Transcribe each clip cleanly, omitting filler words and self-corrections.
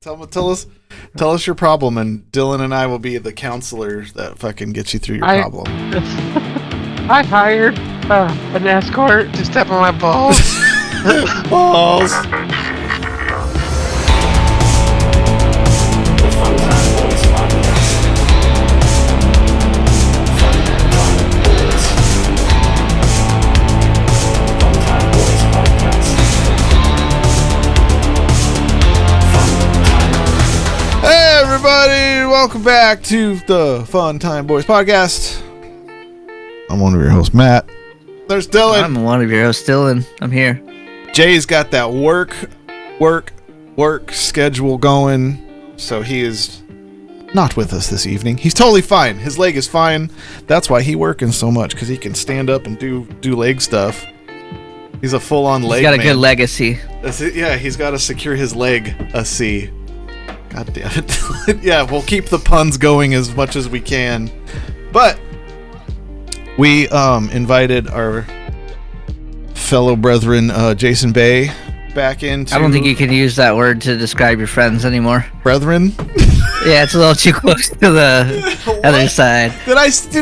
Tell us your problem, and Dylan and I will be the counselors that fucking gets you through your problem. I hired an escort to step on my balls. Balls. Hey everybody, welcome back to the Fun Time Boys podcast. I'm one of your hosts, Matt. There's Dylan. I'm one of your hosts, Dylan. I'm here. Jay's got that work schedule going, so he is not with us this evening. He's totally fine. His leg is fine. That's why he's working so much, because he can stand up and do leg stuff. He's a full-on leg man. He's got a good legacy. That's it. Yeah, he's got to secure his legacy. God damn it. Yeah, we'll keep the puns going as much as we can. But we invited our fellow brethren, Jason Bay, back into... I don't think you can use that word to describe your friends anymore. Brethren? Yeah, it's a little too close to the other side. Did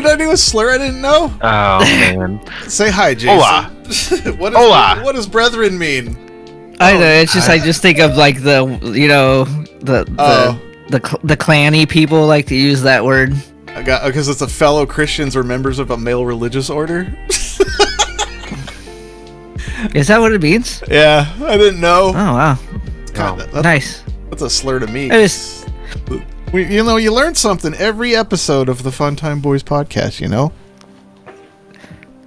I do a slur I didn't know? Oh, man. Say hi, Jason. Hola. Hola. What does brethren mean? I know, it's just, I just think of like the clanny people like to use that word. Because it's a fellow Christians or members of a male religious order. Is that what it means? Yeah, I didn't know. Oh wow, nice. That's a slur to me. You learn something every episode of the Fun Time Boys podcast. You know.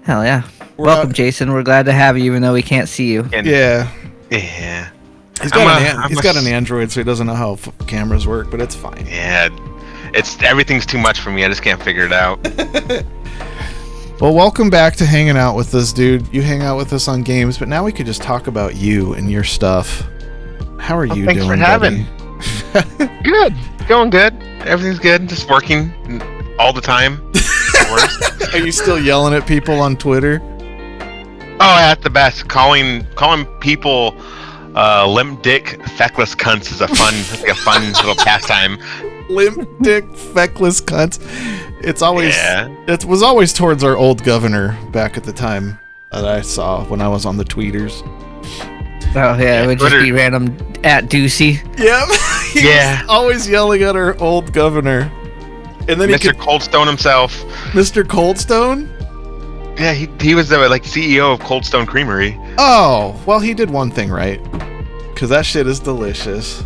Hell yeah! Welcome, Jason. We're glad to have you, even though we can't see you. Yeah. He's got an Android, so he doesn't know how cameras work, but it's fine. Yeah, everything's too much for me. I just can't figure it out. Well, welcome back to hanging out with us, dude. You hang out with us on games, but now we could just talk about you and your stuff. How are you doing? Thanks for having. Good, going good. Everything's good. Just working all the time. Are you still yelling at people on Twitter? Oh, that's the best. Calling people limp dick feckless cunts is a fun little pastime. Limp dick feckless cunts. It was always towards our old governor back at the time that I saw when I was on the tweeters. Oh yeah, it would just be random at Doocy. Yep. He was always yelling at our old governor. And then Mr. Coldstone himself. Mr. Coldstone? Yeah, he was the CEO of Cold Stone Creamery. Oh, well, he did one thing right, because that shit is delicious.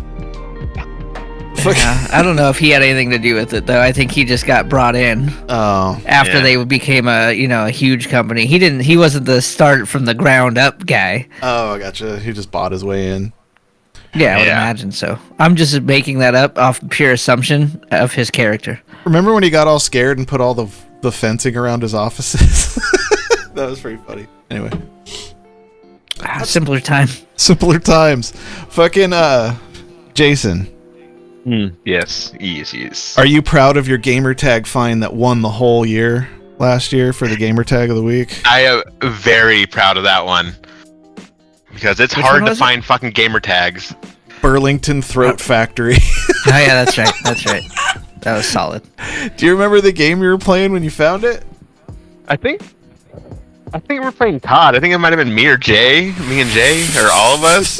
Yeah, I don't know if he had anything to do with it, though. I think he just got brought in. After they became a huge company. He wasn't the start from the ground up guy. Oh, I gotcha. He just bought his way in. Yeah, I would imagine so. I'm just making that up off pure assumption of his character. Remember when he got all scared and put all the fencing around his offices? That was pretty funny. Anyway. Simpler times. Fucking, Jason. Yes. Are you proud of your gamer tag find that won the whole year last year for the gamer tag of the week? I am very proud of that one. Because it's hard to find fucking gamer tags. Burlington Throat Factory. Oh yeah, that's right. That was solid. Do you remember the game you were playing when you found it? I think we're playing COD. I think it might have been me and Jay, or all of us.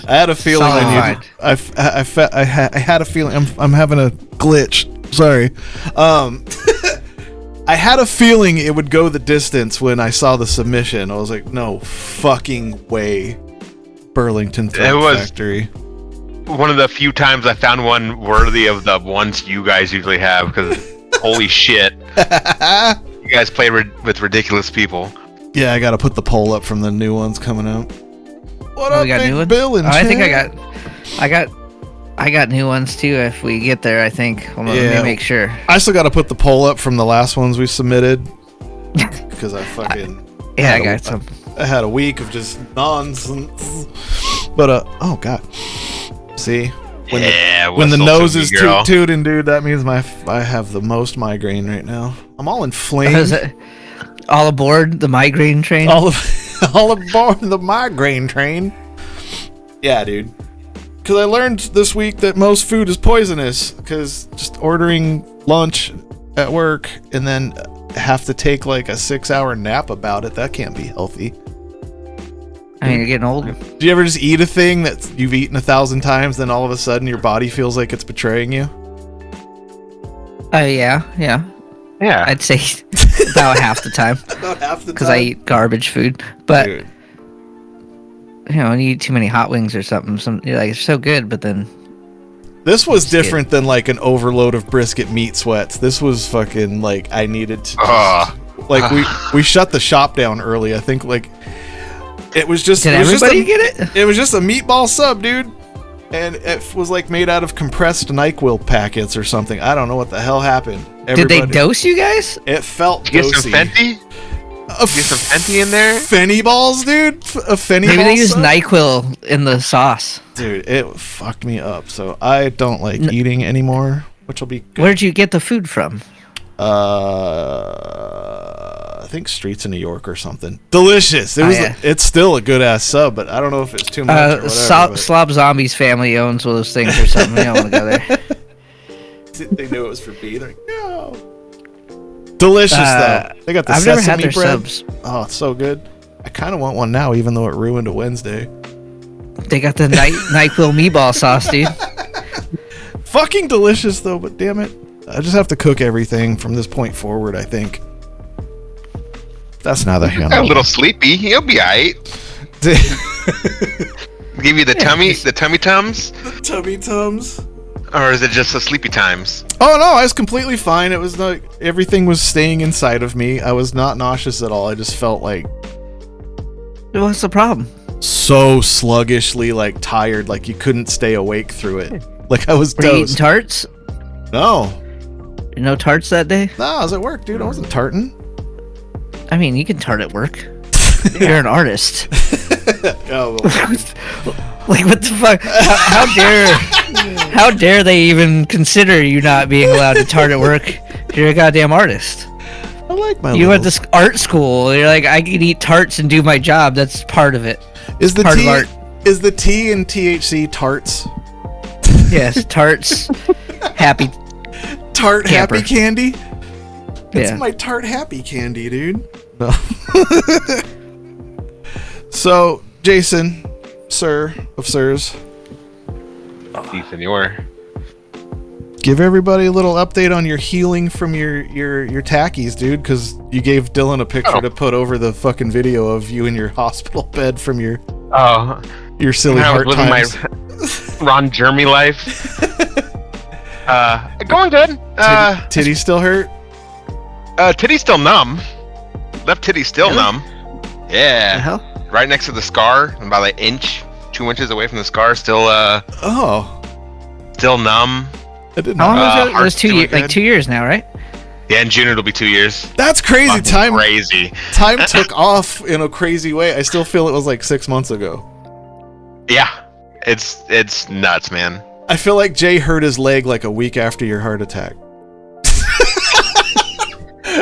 I had a feeling I had a feeling I'm having a glitch. Sorry. I had a feeling it would go the distance when I saw the submission. I was like, no fucking way. Burlington Throat Factory. One of the few times I found one worthy of the ones you guys usually have, because holy shit. You guys play with ridiculous people. Yeah, I gotta put the poll up from the new ones coming out. What up, we got new ones? Bill and I think I got new ones too if we get there, I think. Hold on, let me make sure. I still gotta put the poll up from the last ones we submitted. Because I fucking... I got some. I had a week of just nonsense. But, oh god. See? When the nose is tooting, dude, that means I have the most migraine right now. I'm all inflamed. All aboard the migraine train? All aboard the migraine train. Yeah, dude. because I learned this week that most food is poisonous. Because just ordering lunch at work and then have to take like a 6-hour nap about it, that can't be healthy. I mean, you're getting old. Do you ever just eat a thing that you've eaten 1,000 times, then all of a sudden your body feels like it's betraying you? Yeah. I'd say about half the time. About half the time? Because I eat garbage food. But, Dude. you know, when you eat too many hot wings or something, you're like, it's so good, but then... This was different than like an overload of brisket meat sweats. This was fucking like I needed to just, like we shut the shop down early. I think like it was just... Did everybody get it? It was just a meatball sub, dude. And it was like made out of compressed NyQuil packets or something. I don't know what the hell happened. Did they dose you guys? It felt Did you get dosey. some Fenty? Get some Fenty in there? Fenty balls, dude? A Fenty Maybe ball they use sub? NyQuil in the sauce. Dude, it fucked me up. So I don't like eating anymore, which will be good. Where'd you get the food from? I think Streets in New York or something. Delicious. It was. It's still a good ass sub, but I don't know if it's too much or whatever. Slob Zombies family owns one of those things or something. We don't want to go there. They knew it was for B. They're like, no. Delicious though. They got the I've sesame never had their bread. subs. Oh, it's so good. I kind of want one now, even though it ruined a Wednesday. They got the NyQuil meatball sauce, dude. Fucking delicious though, but damn it, I just have to cook everything from this point forward. I think. That's neither here nor A little sleepy. You'll be alright. Give you the tummy tums, The tummy tums. or is it just the sleepy times? Oh no, I was completely fine. It was like everything was staying inside of me. I was not nauseous at all. I just felt like What's the problem? so sluggishly, like tired, like you couldn't stay awake through it. Like I was Were you eating dozed. tarts? No, No tarts that day? no, I was at work, dude. I wasn't tarting. I mean, you can tart at work. You're an artist. Oh, well. Like, what the fuck? How dare they even consider you not being allowed to tart at work? You're a goddamn artist. I like my. You went to art school. You're like, I can eat tarts and do my job. That's part of it. Is the part T of art. Is the T in THC tarts? Yes, tarts. Happy. Tart Camper. happy candy. It's Yeah. my tart happy candy, dude. No. So, Jason, sir of sirs, Ethan, you were. give everybody a little update on your healing from your tackies, dude, because you gave Dylan a picture to put over the fucking video of you in your hospital bed from your silly I heart was living times. my Ron Jeremy life. Going good. Titty still hurt? Titty's still numb. Left titty's still numb. Yeah. The hell? Right next to the scar, about an inch, 2 inches away from the scar, still still numb. I didn't How long know. was it? It was Heart's 2 doing years. Like good. 2 years now, right? Yeah, in June it'll be 2 years. That's crazy. Fucking crazy. Time took off in a crazy way. I still feel it was like 6 months ago. Yeah. It's nuts, man. I feel like Jay hurt his leg like a week after your heart attack.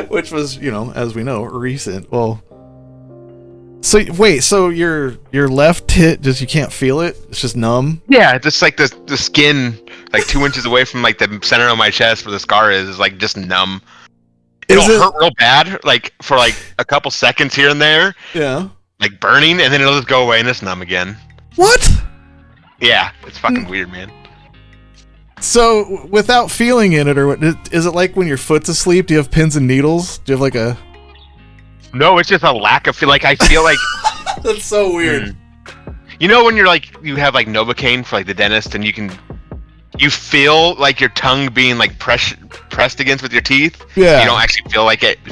Which was, as we know, recent. Well, so wait, so your left tit just you can't feel it? It's just numb? Yeah, just like the skin, like 2 inches away from like the center of my chest where the scar is like just numb. It'll hurt real bad, like for like a couple seconds here and there. Yeah. Like burning, and then it'll just go away and it's numb again. What? Yeah, it's fucking weird, man. So, without feeling in it, or what, is it like when your foot's asleep? Do you have pins and needles? Do you have like a... No, it's just a lack of feel. Like I feel like That's so weird. You know when you're like you have like Novocaine for like the dentist, and you feel like your tongue being like pressed against with your teeth. Yeah. You don't actually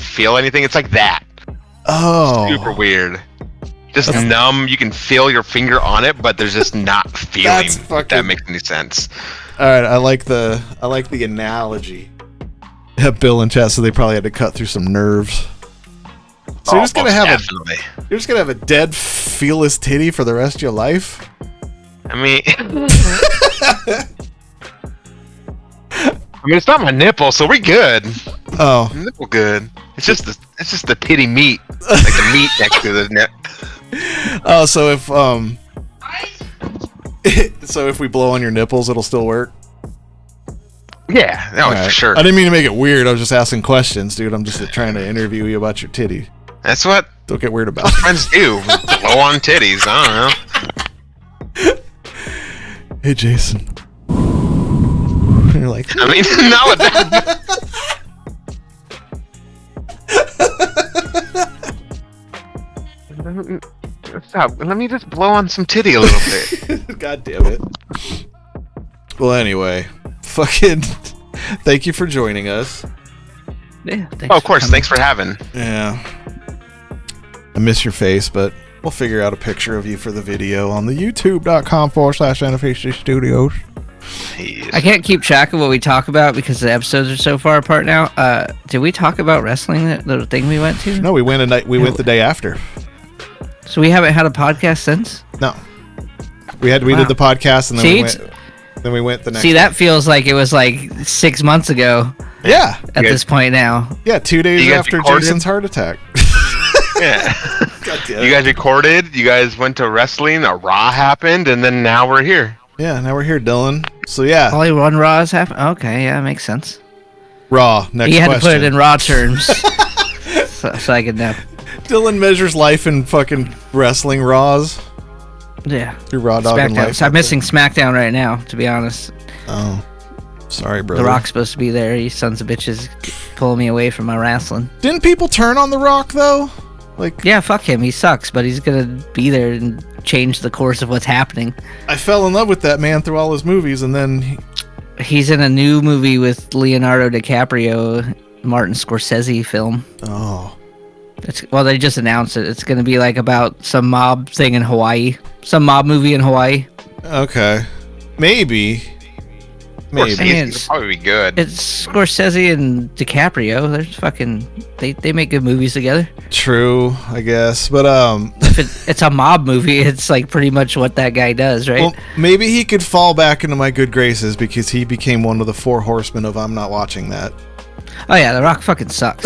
feel anything. It's like that. Oh. Super weird. Just numb. You can feel your finger on it, but there's just not feeling. If that makes any sense. All right, I like the analogy. Have Bill and Chad, so they probably had to cut through some nerves. So you're just gonna have a dead, feelless titty for the rest of your life. I mean, it's not my nipple, so we're good. Oh, nipple good. It's just the titty meat, like the meat next to the nip. Oh, so if So if we blow on your nipples, it'll still work? Yeah, no, Right. for sure. I didn't mean to make it weird. I was just asking questions, dude. I'm just trying to interview you about your titty. That's what Don't get weird about it. friends do. Blow on titties. I don't know. Hey, Jason. And you're like, I mean, no. Stop. Let me just blow on some titty a little bit. God damn it. Well, anyway, fucking thank you for joining us. Yeah. Oh, of course. Thanks for having. Yeah. I miss your face, but we'll figure out a picture of you for the video on the youtube.com/NFHD Studios. I can't keep track of what we talk about because the episodes are so far apart now. Did we talk about wrestling, the thing we went to? No, we went the day after. So we haven't had a podcast since? No. We did the podcast and then we went the next See, that feels like it was like 6 months ago. Yeah. At this point now. Yeah, 2 days after recorded? Jason's heart attack. Yeah. You guys recorded, you guys went to wrestling, a Raw happened, and then now we're here. Yeah, now we're here, Dylan. So yeah. Only one Raw has happened? Okay, yeah, makes sense. Raw, next question. You had to put it in Raw terms. so I could know. Dylan measures life in fucking wrestling Raws. Yeah. Your Raw dog in life. So I'm missing SmackDown right now, to be honest. Oh. Sorry, brother. The Rock's supposed to be there. You sons of bitches pulling me away from my wrestling. Didn't people turn on The Rock, though? Like, yeah, fuck him. He sucks, but he's gonna be there and change the course of what's happening. I fell in love with that man through all his movies, and then he's in a new movie with Leonardo DiCaprio, Martin Scorsese film. Oh. Well, they just announced it. It's gonna be like about some mob thing in Hawaii. Some mob movie in Hawaii. Okay. Maybe. It's probably be good. It's Scorsese and DiCaprio. They're fucking. They make good movies together. True, I guess, but if it's a mob movie, it's like pretty much what that guy does, right? Well, maybe he could fall back into my good graces because he became one of the 4 horsemen of I'm not watching that. Oh yeah, The Rock fucking sucks.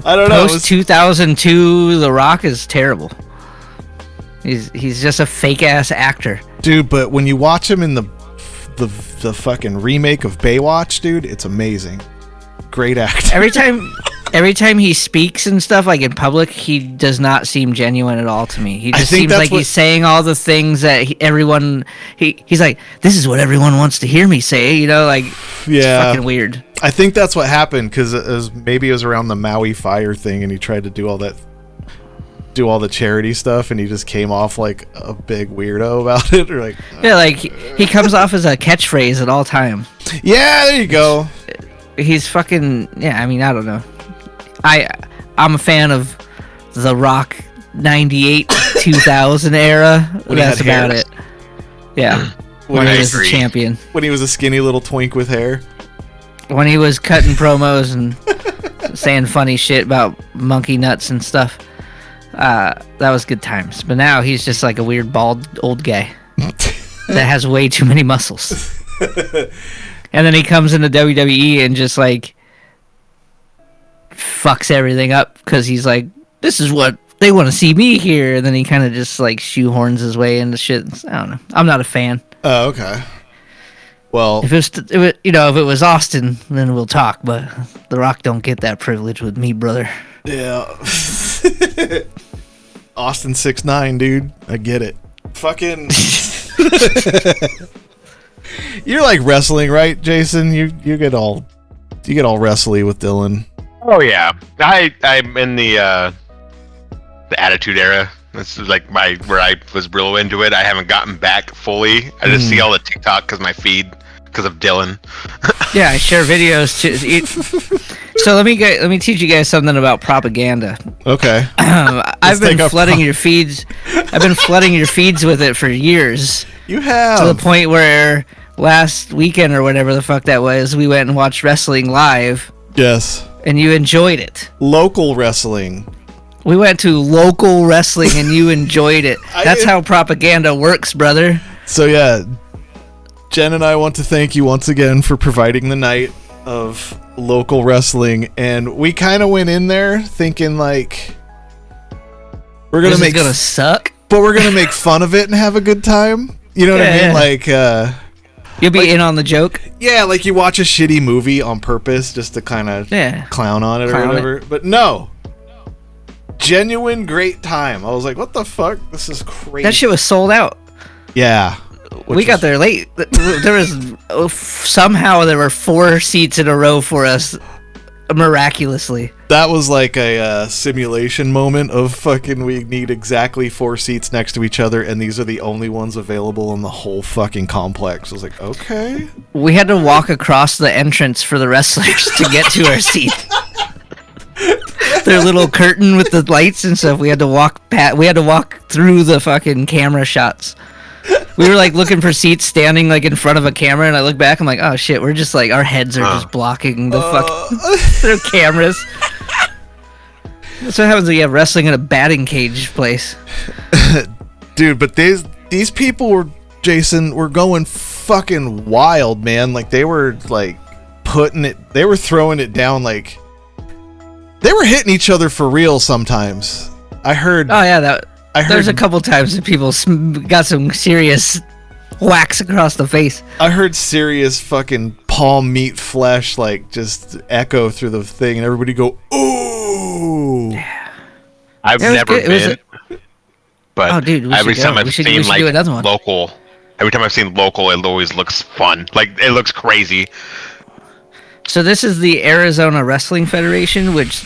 I don't know. Post 2002, The Rock is terrible. He's just a fake ass actor, dude. But when you watch him in the fucking remake of Baywatch, dude, it's amazing. Great actor. Every time he speaks and stuff, like in public, he does not seem genuine at all to me. He just seems like he's saying all the things that he's like, this is what everyone wants to hear me say, you know, like, yeah, it's fucking weird. I think that's what happened because maybe it was around the Maui fire thing, and he tried to do all the charity stuff, and he just came off like a big weirdo about it, or like yeah, like he comes off as a catchphrase at all time. Yeah, there you go. He's fucking I mean, I don't know. I'm a fan of The Rock 98 2000 era. That's about it. Yeah. When he was the champion. When he was a skinny little twink with hair. When he was cutting promos and saying funny shit about monkey nuts and stuff. That was good times. But now he's just like a weird bald old guy that has way too many muscles. And then he comes into WWE and just like fucks everything up because he's like, this is what they want to see me here. And then he kind of just like shoehorns his way into shit. I don't know. I'm not a fan. Oh, okay. Well, if it was Austin, then we'll talk. But The Rock don't get that privilege with me, brother. Yeah. Austin 6'9", dude. I get it. Fucking. You're like wrestling, right, Jason? You get all wrestly with Dylan. Oh yeah, I'm in the Attitude Era. This is like where I was real into it. I haven't gotten back fully. I just see all the TikTok because of Dylan. Yeah, I share videos too. So let me teach you guys something about propaganda. Okay. I've been flooding your feeds. I've been flooding your feeds with it for years. You have. To the point where last weekend or whatever the fuck that was, we went and watched wrestling live. Yes. And you enjoyed it. Local wrestling. We went to local wrestling and you enjoyed it. That's how propaganda works, brother. So yeah, Jen and I want to thank you once again for providing the night of local wrestling, and we kind of went in there thinking like we're gonna gonna suck. but we're gonna make fun of it and have a good time. You know what I mean? Like, you'll be in on the joke. Yeah, like you watch a shitty movie on purpose just to kind of clown on it or whatever. But no, genuine great time. I was like, what the fuck? This is crazy. That shit was sold out. Yeah. We got there late. There was somehow there were 4 seats in a row for us, miraculously. That was like a simulation moment of fucking we need exactly 4 seats next to each other, and these are the only ones available in the whole fucking complex. I was like, okay. We had to walk across the entrance for the wrestlers to get to our seat. Their little curtain with the lights and stuff. We had to walk through the fucking camera shots. We were like looking for seats standing like in front of a camera, and I look back, I'm like, oh shit, we're just like, our heads are just blocking the their cameras. That's what happens when you have wrestling in a batting cage place. Dude, but these people were, Jason, were going fucking wild, man. Like they were like they were throwing it down, like they were hitting each other for real sometimes. I heard. Oh yeah, there's a couple times that people got some serious whacks across the face. I heard serious fucking palm meat flesh like just echo through the thing, and everybody go, ooh. I've never been, but oh, dude, every time I've seen like local, it always looks fun. Like it looks crazy. So this is the Arizona Wrestling Federation, which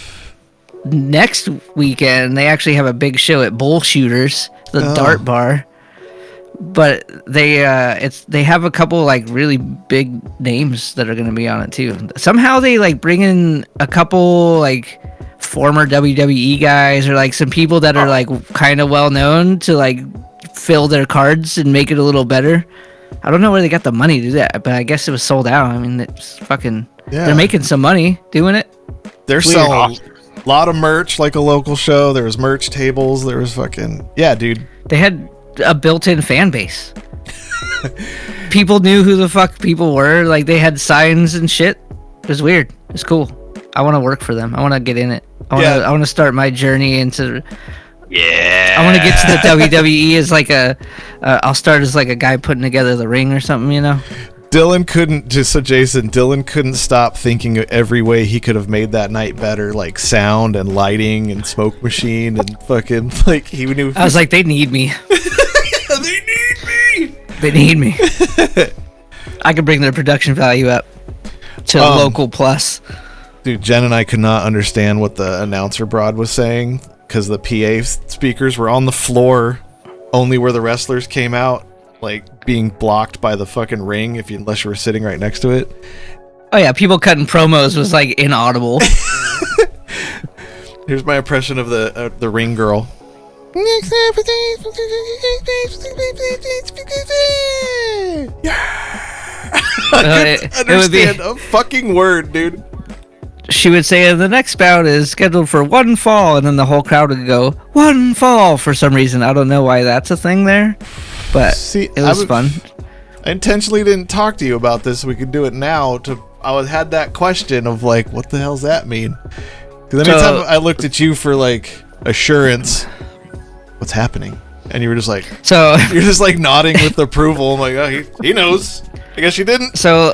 next weekend they actually have a big show at Bull Shooters, the dart bar. But they have a couple like really big names that are going to be on it too. Somehow they like bring in a couple like former WWE guys or like some people that are like kind of well known to like fill their cards and make it a little better. I don't know where they got the money to do that, but I guess it was sold out. I mean, it's fucking. Yeah. They're making some money doing it. They're selling a lot of merch, like a local show. There was merch tables. There was fucking dude. They had a built-in fan base. People knew who the fuck people were. Like they had signs and shit. It was weird. It's cool. I want to work for them. I want to get in it. I want to start my journey into. Yeah. I want to get to the WWE as like I'll start as like a guy putting together the ring or something, you know. Dylan couldn't stop thinking of every way he could have made that night better, like sound and lighting and smoke machine and fucking like he knew. I was like, they need me. They need me. They need me. I could bring their production value up to local plus. Dude, Jen and I could not understand what the announcer broad was saying because the PA speakers were on the floor, only where the wrestlers came out. Like being blocked by the fucking ring unless you were sitting right next to it. Oh yeah, people cutting promos was like inaudible. Here's my impression of the ring girl. I couldn't understand a fucking word, dude. She would say, the next bout is scheduled for 1 fall, and then the whole crowd would go, 1 fall, for some reason. I don't know why that's a thing there, but it was fun. I intentionally didn't talk to you about this so we could do it now. I had that question of, like, what the hell's that mean? Because anytime I looked at you for, like, assurance, what's happening? And you were just like, you're just, like, nodding with approval. I'm like, oh, he knows. I guess you didn't. So...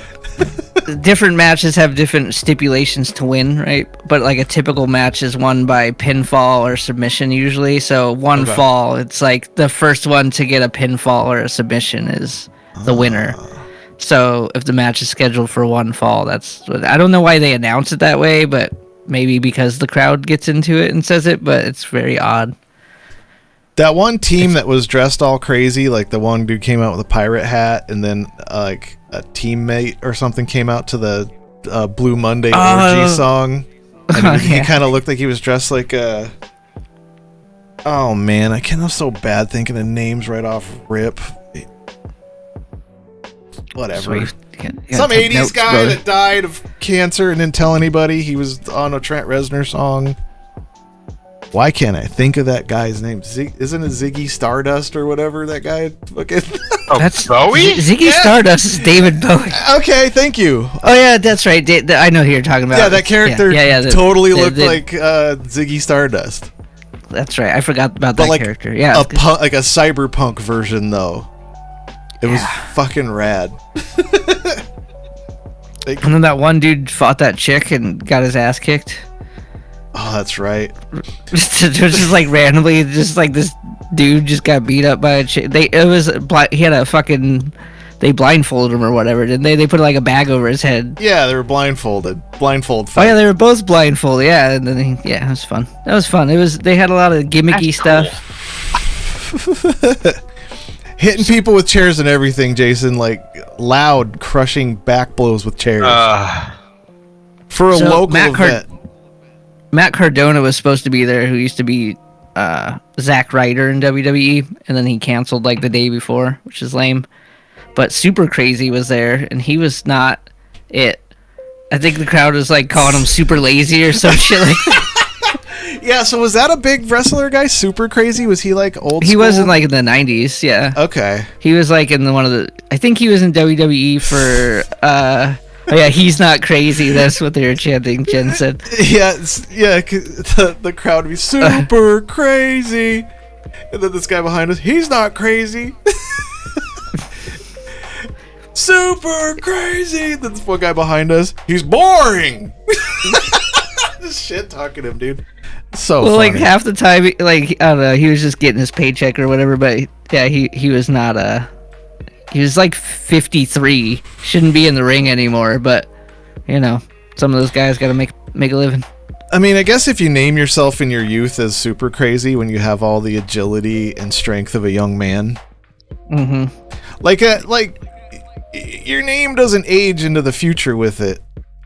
different matches have different stipulations to win, right? But like a typical match is won by pinfall or submission usually. So fall, it's like the first one to get a pinfall or a submission is the winner. So if the match is scheduled for 1 fall, I don't know why they announce it that way, but maybe because the crowd gets into it and says it, but it's very odd. That one team that was dressed all crazy, like the one dude came out with a pirate hat, and then like a teammate or something came out to the Blue Monday orgy song, and he kind of looked like he was dressed like a. Oh man, I can't. I'm so bad thinking of names right off rip. Whatever. Some 80s guy that died of cancer and didn't tell anybody. He was on a Trent Reznor song. Why can't I think of that guy's name? Isn't it Ziggy Stardust or whatever that guy fucking... That's Bowie? Ziggy Stardust is David Bowie. Okay, thank you. Oh yeah, that's right. I know who you're talking about. Yeah, that character totally looked like Ziggy Stardust. That's right. I forgot about But that like character. Yeah. like a cyberpunk version though. It was fucking rad. And then that one dude fought that chick and got his ass kicked. Oh, that's right. just like randomly, just like this dude just got beat up by a chick. He had a fucking. They blindfolded him or whatever, didn't they? They put like a bag over his head. Yeah, they were blindfolded. Blindfold fight. Oh yeah, they were both blindfolded. Yeah, and then it was fun. That was fun. They had a lot of gimmicky stuff. Hitting people with chairs and everything, Jason, like loud, crushing back blows with chairs. For a local event. Matt Cardona was supposed to be there, who used to be Zack Ryder in WWE, and then he canceled like the day before, which is lame. But Super Crazy was there, and he was not it. I think the crowd was like calling him super lazy or some shit like that. Yeah, so was that a big wrestler guy, Super Crazy? Was he like old school? He was in like in the 90s, yeah. Okay. He was like in I think he was in WWE for, oh yeah, he's not crazy. That's what they were chanting, Jen said. Yeah, the crowd would be super crazy. And then this guy behind us, he's not crazy. Super crazy. Then this one guy behind us, he's boring. Just shit talking him, dude. So well, funny. like half the time, like I don't know, he was just getting his paycheck or whatever. But yeah, he was not he was like 53, shouldn't be in the ring anymore. But you know, some of those guys got to make a living. I mean, I guess if you name yourself in your youth as Super Crazy when you have all the agility and strength of a young man, like your name doesn't age into the future with it.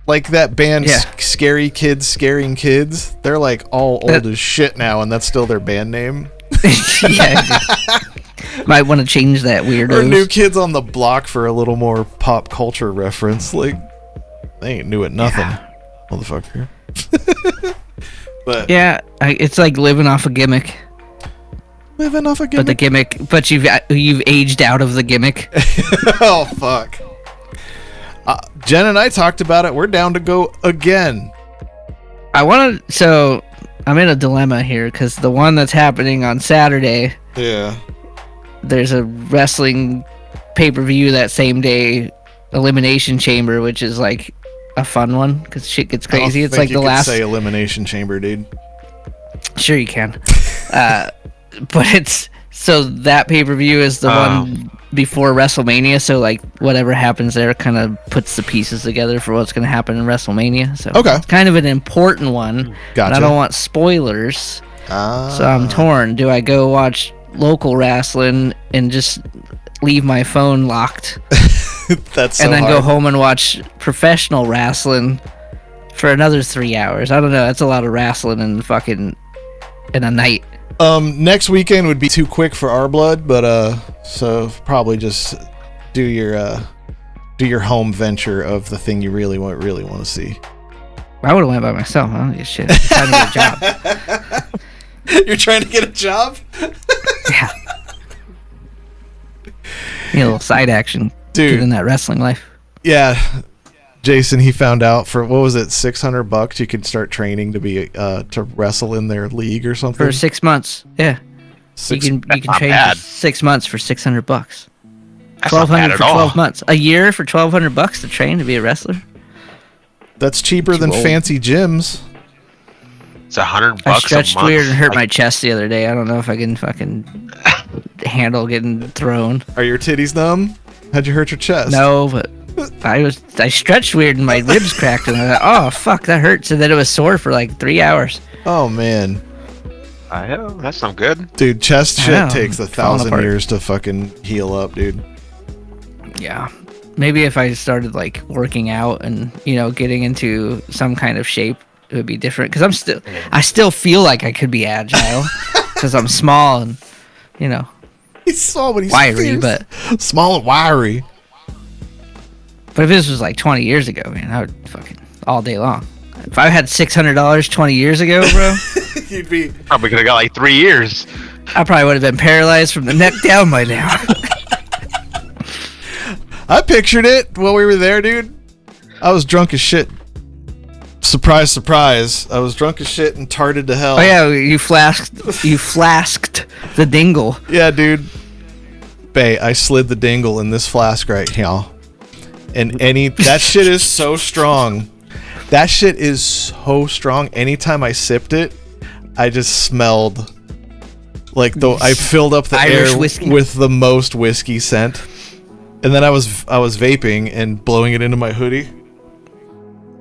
Like that band, Scary Kids Scaring Kids, they're like all old as shit now, and that's still their band name. Yeah, might want to change that, weirdos. Or New Kids on the Block for a little more pop culture reference. Like, they ain't new at nothing, motherfucker. But yeah, it's like living off a gimmick. Living off a gimmick. But you've aged out of the gimmick. Oh fuck. Jen and I talked about it. We're down to go again. So I'm in a dilemma here because the one that's happening on Saturday. Yeah. There's a wrestling pay-per-view that same day, Elimination Chamber, which is like a fun one because shit gets crazy. It's like the last. Say Elimination Chamber, dude. Sure you can. But it's so that pay-per-view is the one before WrestleMania, so like whatever happens there kind of puts the pieces together for what's going to happen in WrestleMania. So it's kind of an important one. Gotcha. I don't want spoilers. So I'm torn. Do I go watch local wrestling and just leave my phone locked? That's so and then hard. go home and watch professional wrestling for another 3 hours. I don't know. That's a lot of wrestling in a night. Next weekend would be too quick for our blood, but so probably just do your home venture of the thing you really want to see. I would have went by myself. I don't give a shit. I'm trying to get a job. You're trying to get a job? Yeah. Need a little side action, dude, in that wrestling life. Yeah. Jason, he found out for what was it, $600 you could start training to be to wrestle in their league or something for 6 months. Yeah, you can train for 6 months for $600. $1,200 for 12 months. A year for $1,200 to train to be a wrestler. That's cheaper than fancy gyms. It's $100. I stretched weird and hurt my chest the other day. I don't know if I can fucking handle getting thrown. Are your titties numb? How'd you hurt your chest? No, but I stretched weird and my ribs cracked and I thought, oh fuck, that hurts. And then it was sore for like 3 hours. Oh man. I know, that's not good. Dude, chest shit takes 1,000 years to fucking heal up, dude. Yeah. Maybe if I started like working out and, getting into some kind of shape, it would be different. Because I still feel like I could be agile because I'm small and, He's small, but he's wiry, fierce. But small and wiry. But if this was like 20 years ago, man, I would fucking all day long. If I had $600 20 years ago, bro, you'd be probably could have got like 3 years. I probably would have been paralyzed from the neck down by now. I pictured it while we were there, dude. I was drunk as shit, surprise, surprise, I was drunk as shit and tarted to hell. Oh yeah, you flasked the dingle. Yeah, dude. Bae, I slid the dingle in this flask right here. And that shit is so strong. That shit is so strong. Anytime I sipped it, I just smelled like I filled up the Irish air whiskey. with the most whiskey scent. And then I was vaping and blowing it into my hoodie.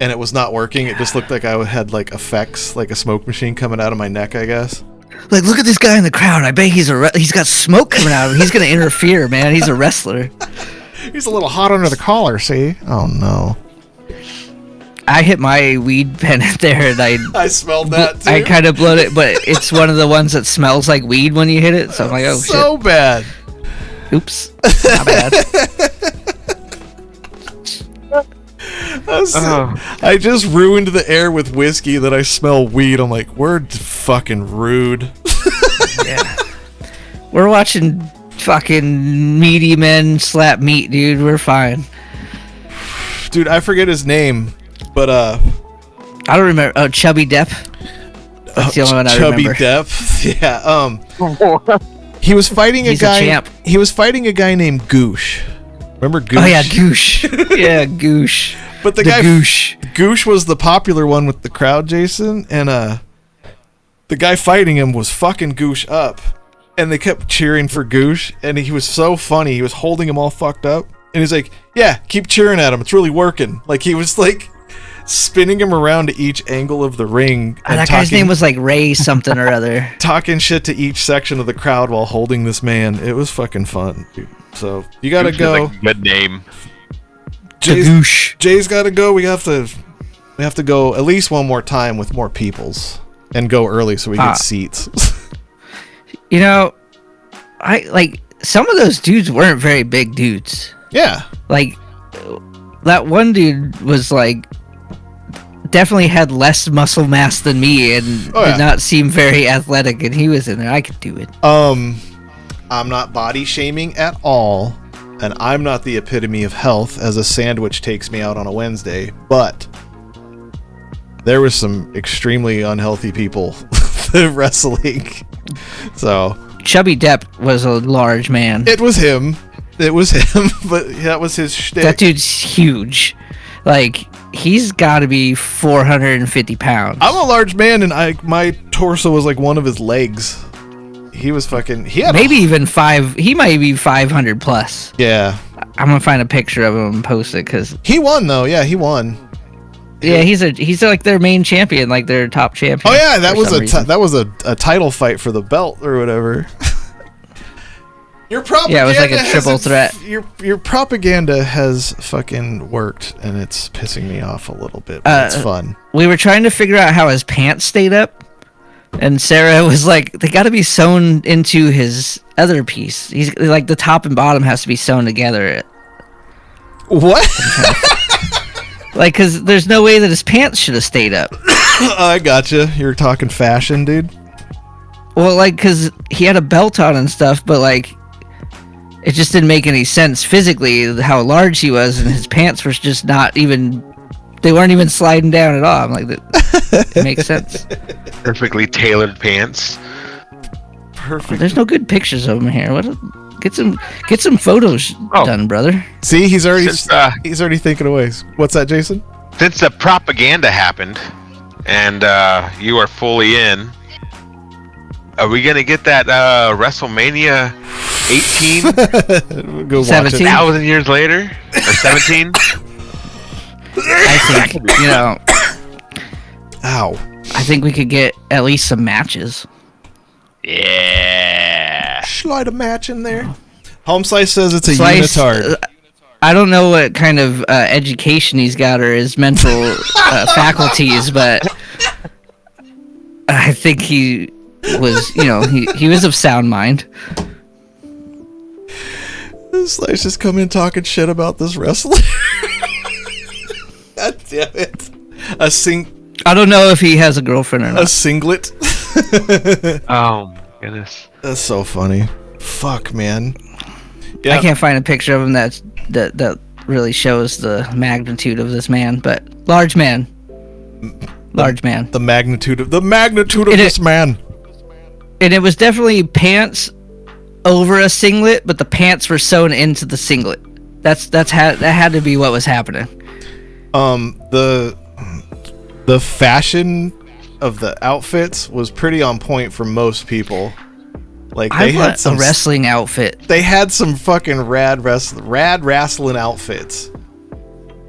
And it was not working. It just looked like I had like effects, like a smoke machine coming out of my neck, I guess. Like, look at this guy in the crowd. I bet he's got smoke coming out of him. He's gonna interfere, man. He's a wrestler. He's a little hot under the collar, see? Oh no. I hit my weed pen there, and I smelled that too. I kind of blowed it, but it's one of the ones that smells like weed when you hit it. So I'm like, oh shit. So bad. Oops. Not bad. I just ruined the air with whiskey that I smell weed. I'm like, we're fucking rude. Yeah. We're watching fucking meaty men slap meat, dude. We're fine. Dude, I forget his name, but I don't remember. Oh, Chubby Depp. That's the only one I remember. Chubby Depp. Yeah. He was fighting He's a guy. a champ. He was fighting a guy named Goosh. Remember Goosh? Oh yeah, Goosh. Yeah, Goosh. But the guy Goosh was the popular one with the crowd, Jason, and the guy fighting him was fucking Goosh up, and they kept cheering for Goosh, and he was so funny. He was holding him all fucked up, and he's like, "Yeah, keep cheering at him. It's really working." Like he was like spinning him around to each angle of the ring. And that guy's name was like Ray something or other. Talking shit to each section of the crowd while holding this man. It was fucking fun, dude. So you gotta Goosh go. is a good name. Jay's gotta go. We have to go at least one more time with more peoples and go early so we get seats. You know, I like some of those dudes weren't very big dudes. Yeah. Like that one dude was like definitely had less muscle mass than me and did not seem very athletic, and he was in there. I could do it. I'm not body shaming at all, and I'm not the epitome of health as a sandwich takes me out on a Wednesday, but there was some extremely unhealthy people wrestling. So Chubby Depp was a large man. It was him, but that was his shtick. That dude's huge. Like, he's got to be 450 pounds. I'm a large man, and my torso was like one of his legs. He was fucking. He had maybe even 5. He might be 500 plus. Yeah. I'm gonna find a picture of him and post it because he won though. Yeah, he won. Yeah, he's like their main champion, like their top champion. Oh yeah, that was a title fight for the belt or whatever. Your propaganda. Yeah, it was like a triple threat. Your propaganda has fucking worked, and it's pissing me off a little bit. But it's fun. We were trying to figure out how his pants stayed up, and Sarah was like, "They got to be sewn into his other piece. He's like the top and bottom has to be sewn together." What? Like, cause there's no way that his pants should have stayed up. I gotcha. You're talking fashion, dude. Well, like, cause he had a belt on and stuff, but like, it just didn't make any sense physically how large he was, and his pants were just not even. They weren't even sliding down at all. I'm like, that makes sense. Perfectly tailored pants. Perfect. There's no good pictures of him here. Get some photos done, brother. See, he's already thinking of ways. What's that, Jason? Since the propaganda happened, and you are fully in, are we gonna get that WrestleMania 18? Go 17? 1,000 years later, or 17? I think Ow. I think we could get at least some matches. Yeah. Slide a match in there. Home Slice says it's a Slice, unitard. I don't know what kind of education he's got or his mental faculties, but I think he was, he was of sound mind. Slice just come in talking shit about this wrestler. God damn it. I don't know if he has a girlfriend or not. A singlet. Oh my goodness. That's so funny. Fuck, man. Yeah. I can't find a picture of him that really shows the magnitude of this man, but large man. Large man. The magnitude of this man. And it was definitely pants over a singlet, but the pants were sewn into the singlet. That had to be what was happening. The fashion of the outfits was pretty on point for most people. Like they had some a wrestling outfit. They had some fucking rad wrestling outfits.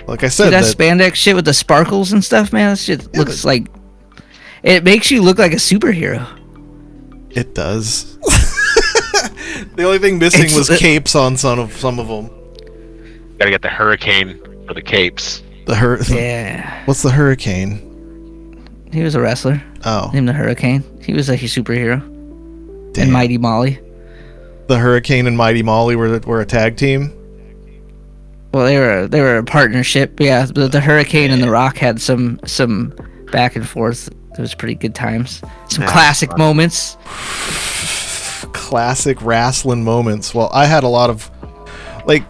Like I said, that spandex shit with the sparkles and stuff, man. That shit looks like it makes you look like a superhero. It does. The only thing missing was capes on some of them. Gotta get the hurricane for the capes. Yeah. What's the hurricane? He was a wrestler. Oh. Named the Hurricane. He was a superhero. Damn. And Mighty Molly. The Hurricane and Mighty Molly were a tag team? Well, they were a partnership. Yeah, the Hurricane and the Rock had some back and forth. It was pretty good times. Some classic moments. Classic wrestling moments. Well, I had a lot of like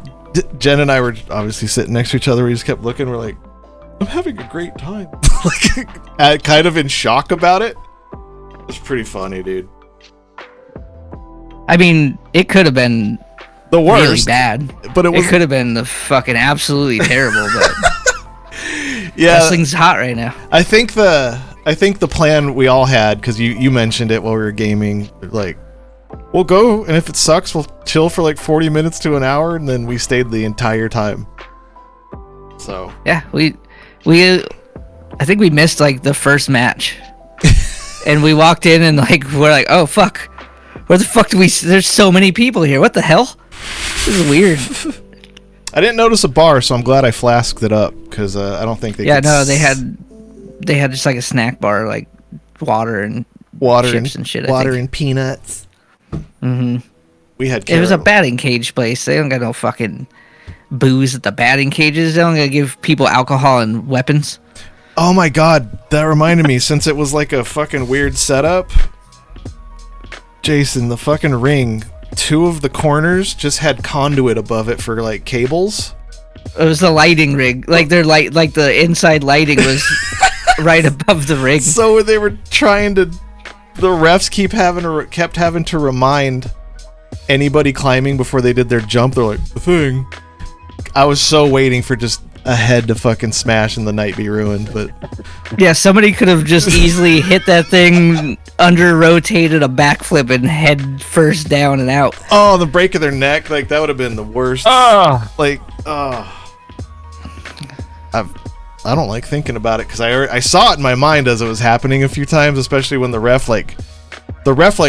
Jen and I were obviously sitting next to each other. We just kept looking. We're like, I'm having a great time. Like, kind of in shock about it. It's pretty funny, dude. I mean, it could have been the worst, really bad, but it could have been the fucking absolutely terrible. But yeah, wrestling's hot right now. I think the plan we all had, because you mentioned it while we were gaming, like, we'll go, and if it sucks, we'll chill for like 40 minutes to an hour, and then we stayed the entire time. So yeah, we I think we missed like the first match, and we walked in and like we're like, oh fuck, where the fuck do we? There's so many people here. What the hell? This is weird. I didn't notice a bar, so I'm glad I flasked it up, because I don't think they. Yeah, no, they had just like a snack bar, like water and chips and shit. Water and peanuts. Mm-hmm. We had. It was a batting cage place. They don't got no fucking booze at the batting cages. They don't gotta give people alcohol and weapons. Oh my god, that reminded me, since it was like a fucking weird setup, Jason, the fucking ring, 2 of the corners just had conduit above it for like cables. It was the lighting rig. Like their light, like the inside lighting was right above the rig. So they were trying to, the refs kept having to remind anybody climbing before they did their jump. They're like, the thing. I was so waiting for just a head to fucking smash and the night be ruined, but yeah, somebody could have just easily hit that thing, under rotated a backflip and head first down and out. Oh, the break of their neck, like that would have been the worst. Like, I don't like thinking about it, because I saw it in my mind as it was happening a few times, especially when the ref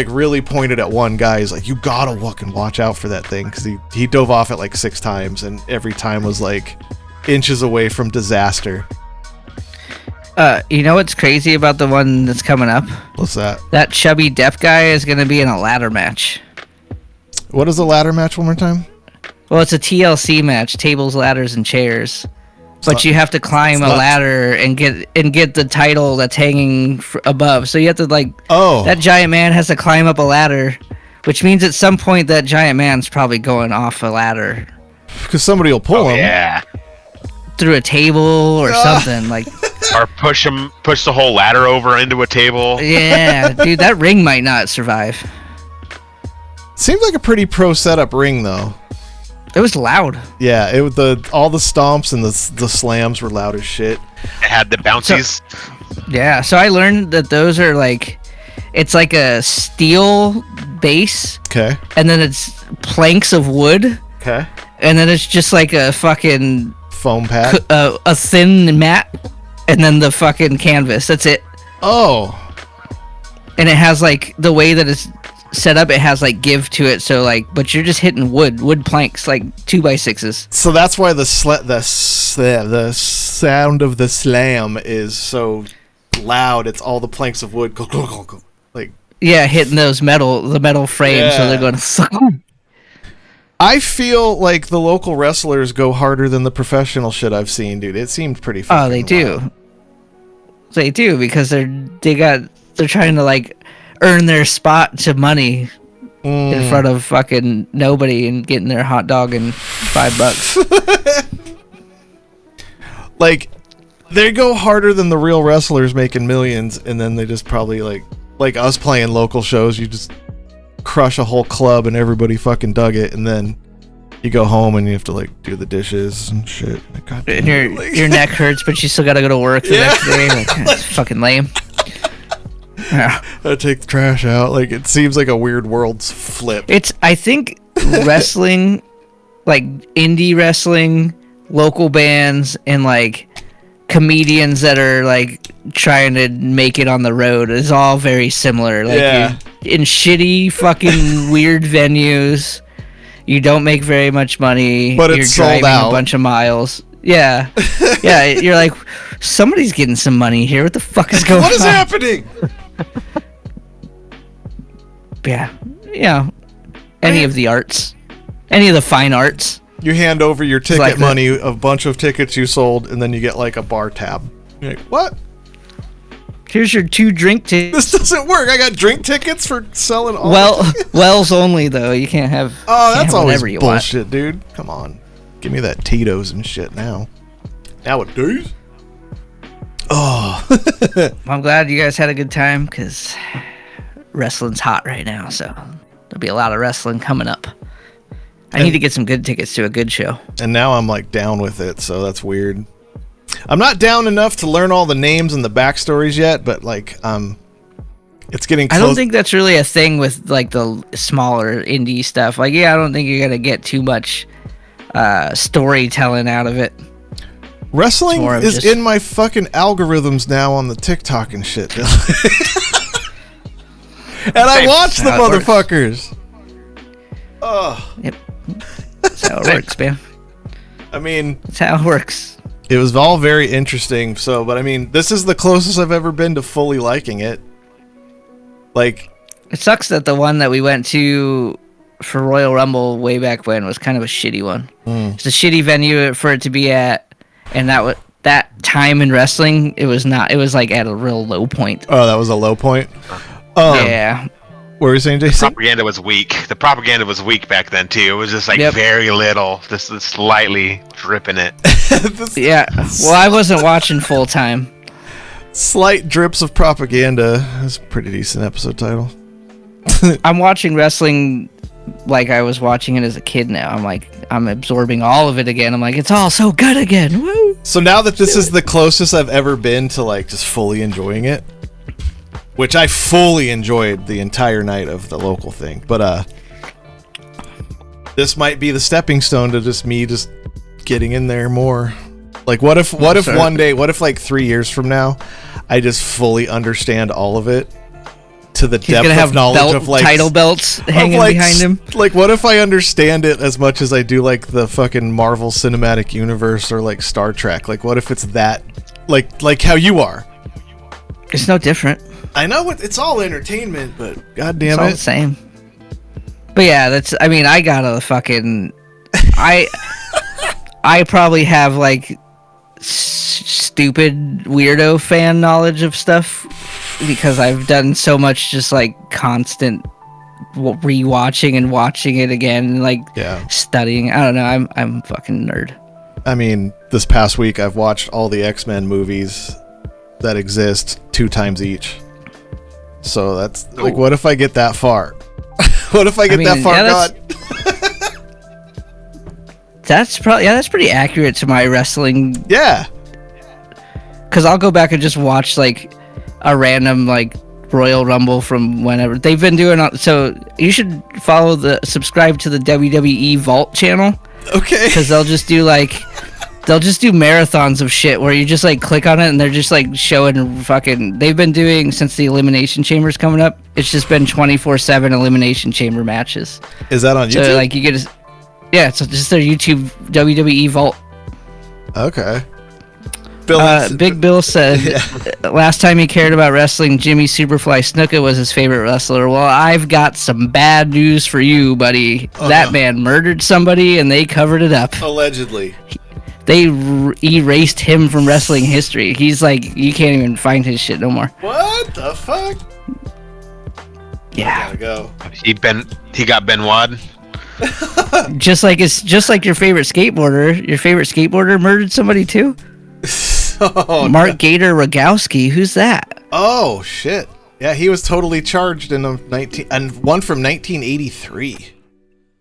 really pointed at one guy. He's like, you gotta fucking watch out for that thing, because he dove off it like 6 times, and every time was like inches away from disaster. You know what's crazy about the one that's coming up? What's that? That chubby Depp guy is going to be in a ladder match. What is a ladder match, one more time? Well, it's a TLC match, tables, ladders, and chairs. But you have to climb a ladder and get the title that's hanging above. So you have to that giant man has to climb up a ladder, which means at some point that giant man's probably going off a ladder. Because somebody will pull him. Yeah. Through a table or something like. Or push the whole ladder over into a table. Yeah, dude, that ring might not survive. Seems like a pretty pro setup ring, though. It was loud. Yeah, all the stomps and the slams were loud as shit. It had the bouncies. So I learned that those are it's like a steel base. Okay. And then it's planks of wood. Okay. And then it's just like a fucking foam pad. A thin mat, and then the fucking canvas. That's it. Oh. And it has the way that it's set up, it has give to it, so but you're just hitting wood planks, 2x6s. So that's why the sound of the slam is so loud. It's all the planks of wood yeah, hitting the metal frames. So they're going I feel like the local wrestlers go harder than the professional shit I've seen, dude. It seemed pretty fucking they do. loud. They do, because they're trying to earn their spot to money in front of fucking nobody and getting their hot dog and $5. they go harder than the real wrestlers making millions, and then they just probably like us playing local shows. You just crush a whole club, and everybody fucking dug it, and then you go home and you have to like do the dishes and shit. Like, God damn, And your neck hurts, but you still gotta go to work the next day. Like, that's fucking lame. Yeah. I take the trash out. Like, it seems like a weird world's flip. I think wrestling, like indie wrestling, local bands, and like comedians that are like trying to make it on the road is all very similar. Like, you're in shitty fucking weird venues. You don't make very much money. But you're it's sold driving out a bunch of miles. Yeah. Yeah, you're like, somebody's getting some money here. What the fuck is going on? What is happening? Yeah. Yeah. Any of the arts. Any of the fine arts. You hand over your ticket like money, a bunch of tickets you sold, and then you get like a bar tab. You're like, what? Here's your 2 drink tickets. This doesn't work. I got drink tickets for selling all. Wells only though. You can't have. Oh, that's have always you bullshit, want. dude. Come on, give me that Tito's and shit now. Nowadays. Oh. I'm glad you guys had a good time because wrestling's hot right now. So there'll be a lot of wrestling coming up. I need to get some good tickets to a good show. And now I'm like down with it, so that's weird. I'm not down enough to learn all the names and the backstories yet, but like it's getting close. I don't think that's really a thing with like the smaller indie stuff. Like, yeah, I don't think you're gonna get too much storytelling out of it. Wrestling is just in my fucking algorithms now on the TikTok and shit. And I watch the how it works. motherfuckers. Oh. Yep. That's how it works, man. I mean, That's how it works. it was all very interesting. So, but I mean, this is the closest I've ever been to fully liking it. Like, It sucks that the one that we went to for Royal Rumble way back when was kind of a shitty one. It's a shitty venue for it to be at, and that time in wrestling, it was not. It was like at a real low point. oh, that was a low point. Yeah. What were you saying, Jason? Propaganda was weak. The propaganda was weak back then too. It was just like Yep. very little, just slightly dripping it. Yeah. Well, I wasn't watching full time. Slight drips of propaganda. That's a pretty decent episode title. I'm watching wrestling like I was watching it as a kid now. I'm absorbing all of it again. I'm like, it's all so good again. Woo! So now that this is the closest I've ever been to like just fully enjoying it, which I fully enjoyed the entire night of the local thing, but this might be the stepping stone to just me just getting in there more. Like, what if one day, what if like 3 years from now, I just fully understand all of it to the He's depth gonna have of knowledge of like title belts hanging like, behind him. Like, what if I understand it as much as I do like the fucking Marvel Cinematic Universe or like Star Trek? Like, what if it's that, like how you are? It's no different. I know it's all entertainment, but god damn It's all the it. same. But yeah, I got a fucking I probably have like stupid weirdo fan knowledge of stuff because I've done so much just like constant rewatching and watching it again and like studying. I don't know, I'm fucking nerd. I mean, this past week I've watched all the X-Men movies that exist 2 times each. So that's like, what if I get that far? What if I get that far gone? That's pretty accurate to my wrestling. Yeah. Because I'll go back and just watch like a random like Royal Rumble from whenever they've been doing. So you should subscribe to the WWE Vault channel. Okay. Because they'll just do marathons of shit where you just like click on it and they're just like showing fucking. They've been doing since the Elimination Chamber's coming up. It's just been 24/7 Elimination Chamber matches. Is that on YouTube? So like you get to. Yeah, it's just their YouTube WWE Vault. Okay. Big Bill said last time he cared about wrestling, Jimmy Superfly Snuka was his favorite wrestler. Well, I've got some bad news for you, buddy. That man murdered somebody and they covered it up. Allegedly. They erased him from wrestling history. He's like, you can't even find his shit no more. What the fuck? Yeah. I gotta go. He got Benoit. just like your favorite skateboarder. Your favorite skateboarder murdered somebody too. Mark Gator Rogowski. Who's that? Oh shit! Yeah, he was totally charged in one from 1983.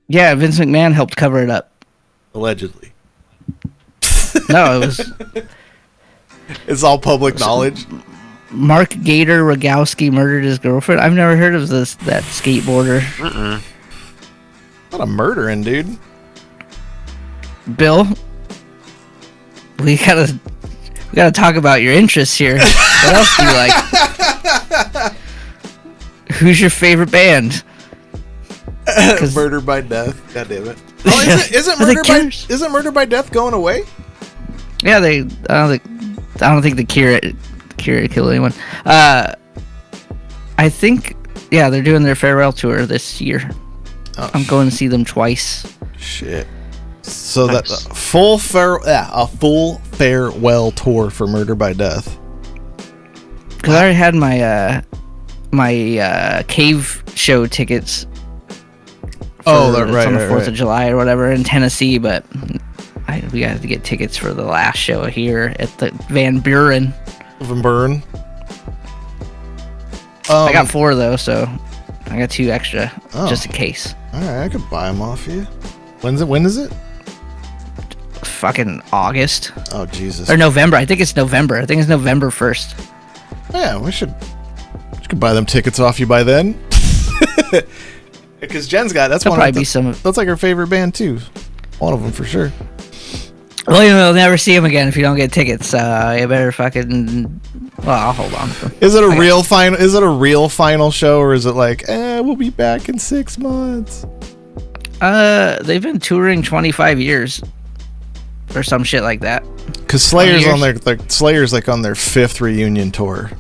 Yeah, Vince McMahon helped cover it up. Allegedly. No, it was. It's all public knowledge. Mark Gator Rogowski murdered his girlfriend. I've never heard of that skateboarder. Not a murdering dude. Bill, we gotta talk about your interests here. What else do you like? Who's your favorite band? Murder by Death. God damn it. Oh, isn't Murder by Death going away? Yeah, I don't think the Cure killed anyone. I think they're doing their farewell tour this year. Oh, I'm going to see them twice. Shit. So nice. That's a full farewell tour for Murder by Death. Because I already had my cave show tickets. On the 4th of July or whatever in Tennessee, but we got to get tickets for the last show here at the Van Buren. I got 4 though, so I got 2 extra just in case. All right, I could buy them off you. When is it? Fucking August. Oh Jesus. Or November. I think it's November. I think it's November 1st. Yeah, we should buy them tickets off you by then. Because Jen's got that's like her favorite band too. One of them for sure. Well, you'll never see them again if you don't get tickets. You better fucking. Well, I'll hold on. Is it a real final? Is it a real final show, or is it like, we'll be back in 6 months? They've been touring 25 years, or some shit like that. Because Slayer's on their Slayer's like on their 5th reunion tour.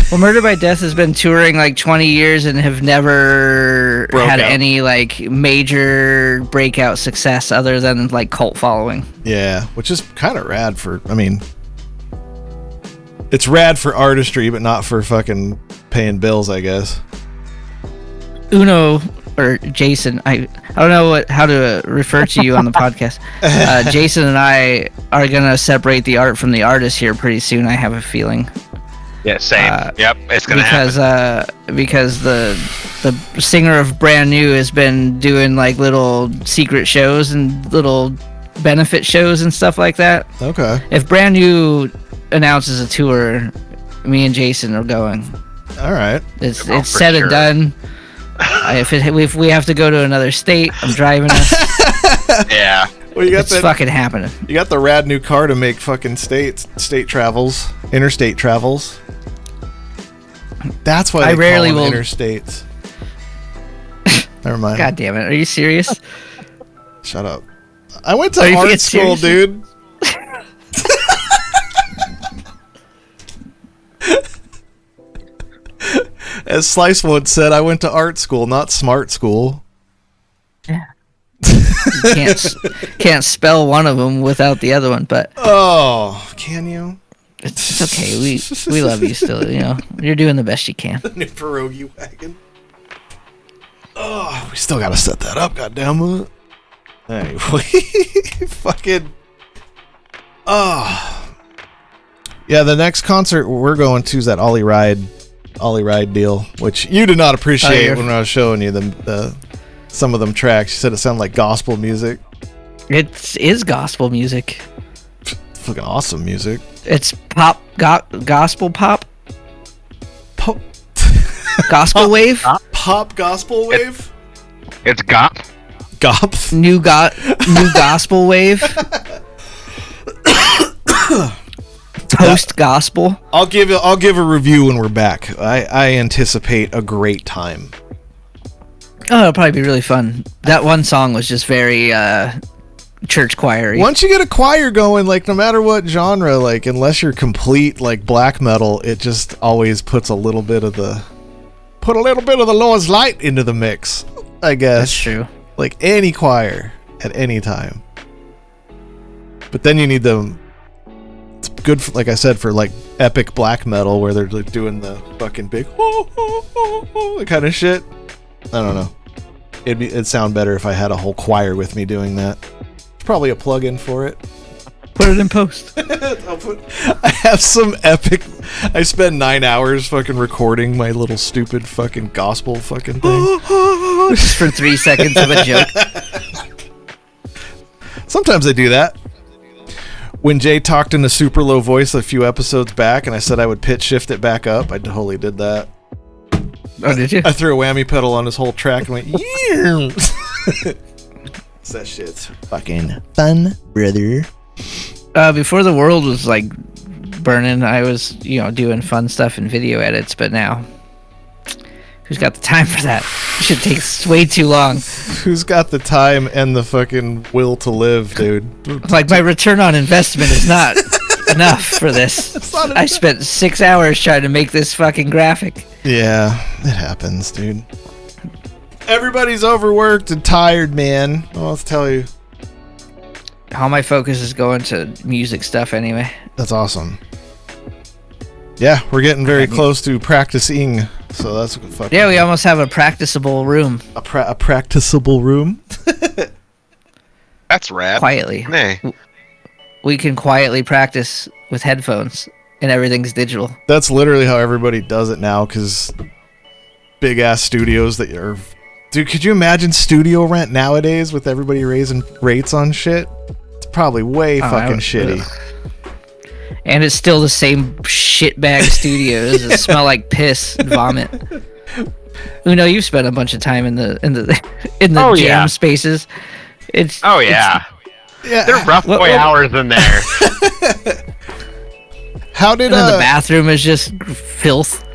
Well, Murder by Death has been touring like 20 years and have never had any like major breakout success other than like cult following. Yeah, which is kind of rad it's rad for artistry, but not for fucking paying bills, I guess. Uno or Jason, I don't know how to refer to you on the podcast. Jason and I are gonna separate the art from the artist here pretty soon. I have a feeling. Yeah, same. Yep, it's gonna happen. Because the singer of Brand New has been doing like little secret shows and little benefit shows and stuff like that. Okay. If Brand New announces a tour, me and Jason are going. All right. It's said and done. If we have to go to another state, I'm driving us. Yeah. Well, it's fucking happening. You got the rad new car to make fucking state travels, interstate travels. That's why they call them interstates. Never mind. God damn it! Are you serious? Shut up. I went to art school, dude. As Slice once said, I went to art school, not smart school. Yeah. You can't spell one of them without the other one, but can you? It's okay. We love you still. You know, you're doing the best you can. The new pierogi wagon. Oh, we still gotta set that up. Goddamn it. Anyway, fucking. Yeah, the next concert we're going to is that Ollie Ride deal, which you did not appreciate when I was showing you the some of them tracks. You said it sounded like gospel music. It is gospel music. Fucking awesome music. It's pop, gospel pop. Pop. Gospel wave. Pop gospel wave. It's gop. Gop. New gospel wave. Post gospel. I'll give a review when we're back. I anticipate a great time. Oh, it'll probably be really fun. That one song was just very church choir-y. Once you get a choir going, like no matter what genre, like unless you're complete like black metal, it just always puts a little bit of the Lord's light into the mix, I guess. That's true. Like any choir at any time. But then you need them. It's good for, like I said, for like epic black metal where they're like doing the fucking big kind of shit. I don't know. It'd sound better if I had a whole choir with me doing that. Probably a plug-in for it. Put it in post. I have some epic. I spent 9 hours fucking recording my little stupid fucking gospel fucking thing. Just for 3 seconds of a joke. Sometimes I do that. When Jay talked in a super low voice a few episodes back, and I said I would pitch shift it back up, I totally did that. Oh, did you? I threw a whammy pedal on his whole track and went, yeah. That shit's fucking fun, brother. Before the world was like burning, I was, doing fun stuff in video edits, but now, who's got the time for that? Shit takes way too long. Who's got the time and the fucking will to live, dude? Like, my return on investment is not enough for this. I spent 6 hours trying to make this fucking graphic. Yeah, it happens, dude. Everybody's overworked and tired, man. I'll tell you. All my focus is going to music stuff anyway. That's awesome. Yeah, we're getting very close to practicing, so that's what fucking. Yeah, we almost have a practicable room. A practicable room. That's rad. Quietly. Hey. We can quietly practice with headphones, and everything's digital. That's literally how everybody does it now, because big ass studios that are. Dude, could you imagine studio rent nowadays with everybody raising rates on shit? It's probably way fucking shitty. And it's still the same shitbag studios that smell like piss and vomit. Uno, you've spent a bunch of time in the jam spaces. It's yeah. They're rough boy hours in there. How did the bathroom is just filth.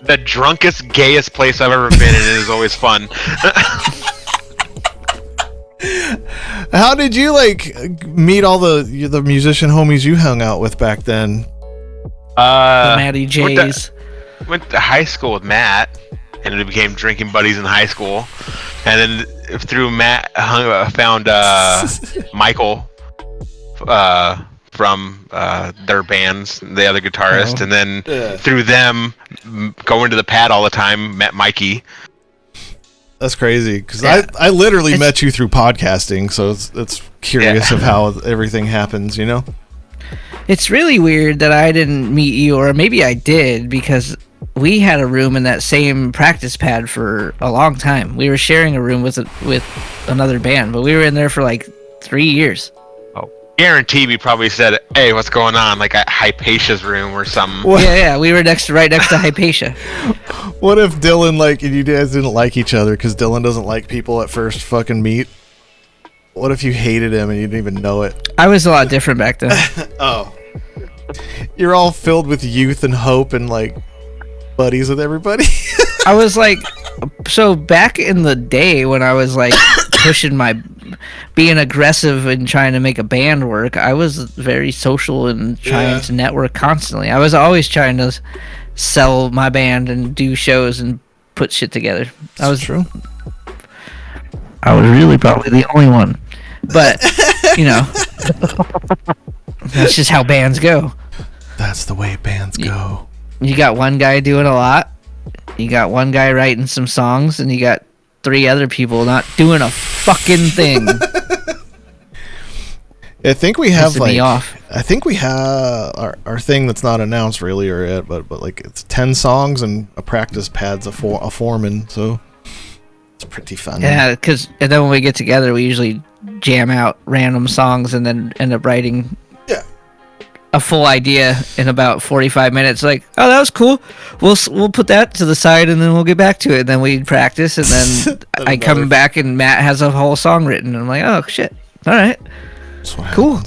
The drunkest, gayest place I've ever been in. It is always fun. How did you meet all the musician homies you hung out with back then? The Matty J's. Went to high school with Matt, and we became drinking buddies in high school. And then through Matt, found Michael from their bands, the other guitarist, and then through them going to the pad all the time, met Mikey. That's crazy, because I literally met you through podcasting, so it's curious of how everything happens, It's really weird that I didn't meet you, or maybe I did, because we had a room in that same practice pad for a long time. We were sharing a room with another band, but we were in there for 3 years. Guarantee we probably said, "Hey, what's going on?" Like at Hypatia's room or something. What? Yeah, we were right next to Hypatia. What if Dylan and you guys didn't like each other because Dylan doesn't like people at first fucking meet? What if you hated him and you didn't even know it? I was a lot different back then. Oh, you're all filled with youth and hope and buddies with everybody. I was so back in the day when I was pushing being aggressive and trying to make a band work, I was very social and trying to network constantly. I was always trying to sell my band and do shows and put shit together. True. I was really probably the only one. But, that's just how bands go. That's the way bands go. You got one guy doing a lot. You got one guy writing some songs, and you got 3 other people not doing a fucking thing. I think we have I think we have our thing that's not announced really or yet, but it's 10 songs and a practice pad's a foreman, so it's pretty fun. Yeah, and then when we get together, we usually jam out random songs and then end up writing a full idea in about 45 minutes. Oh, that was cool. We'll put that to the side and then we'll get back to it. And then we practice and then I come back and Matt has a whole song written. And I'm like, oh shit, all right, cool.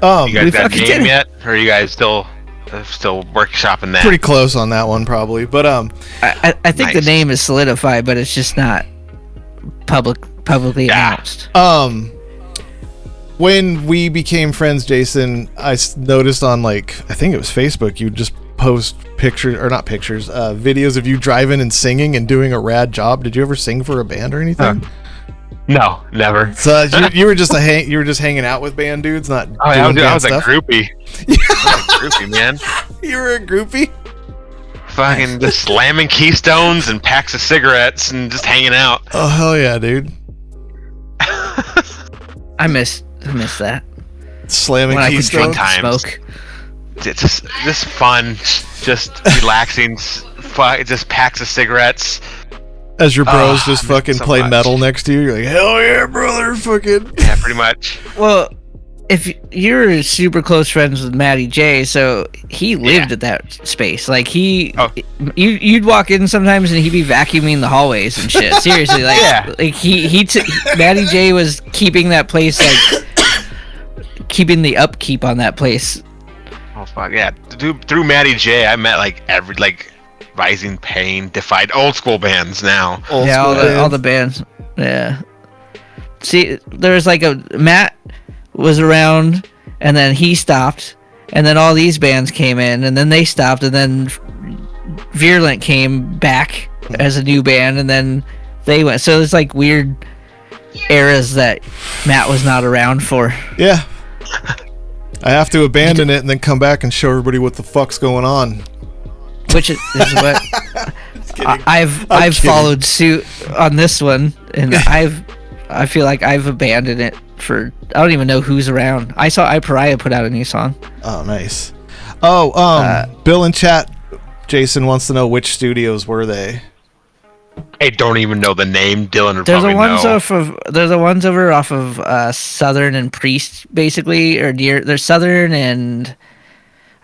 You guys got a game yet, or are you guys still workshopping that? Pretty close on that one probably, but I think the name is solidified, but it's just not publicly announced. When we became friends, Jason, I noticed on I think it was Facebook, you just post videos of you driving and singing and doing a rad job. Did you ever sing for a band or anything? No, never. So you were just hanging out with band dudes, not doing band I was stuff? A groupie. I was a groupie, man. You were a groupie? Fucking just slamming Keystones and packs of cigarettes and just hanging out. Oh hell yeah, dude. I miss that. Slamming when I could Keystone. drink and smoke. It's just fun, just relaxing. Just packs of cigarettes. As your bros just man, fucking so play much. metal next to you, you're like, hell yeah, brother, fucking. Yeah, pretty much. Well, if you're super close friends with Matty J, so he lived at that space. Like you'd walk in sometimes and he'd be vacuuming the hallways and shit. Seriously, like, like Matty J was keeping that place, like keeping the upkeep on that place. Oh fuck yeah! Through Matty J, I met like Rising Pain, Defied, old school bands now. All the bands. Yeah. See, there was like Matt was around, and then he stopped, and then all these bands came in, and then they stopped, and then Virulent came back as a new band, and then they went. So it's like weird eras that Matt was not around for. Yeah. I have to abandon it and then come back and show everybody what the fuck's going on. Which is what I've followed suit on this one, and I feel like I've abandoned it for I don't even know who's around. I saw Pariah put out a new song. Oh, nice. Bill in chat, Jason wants to know which studios were they. I don't even know the name. Dylan would There's probably know. There's the ones over off of Southern and Priest, basically, or there's Southern and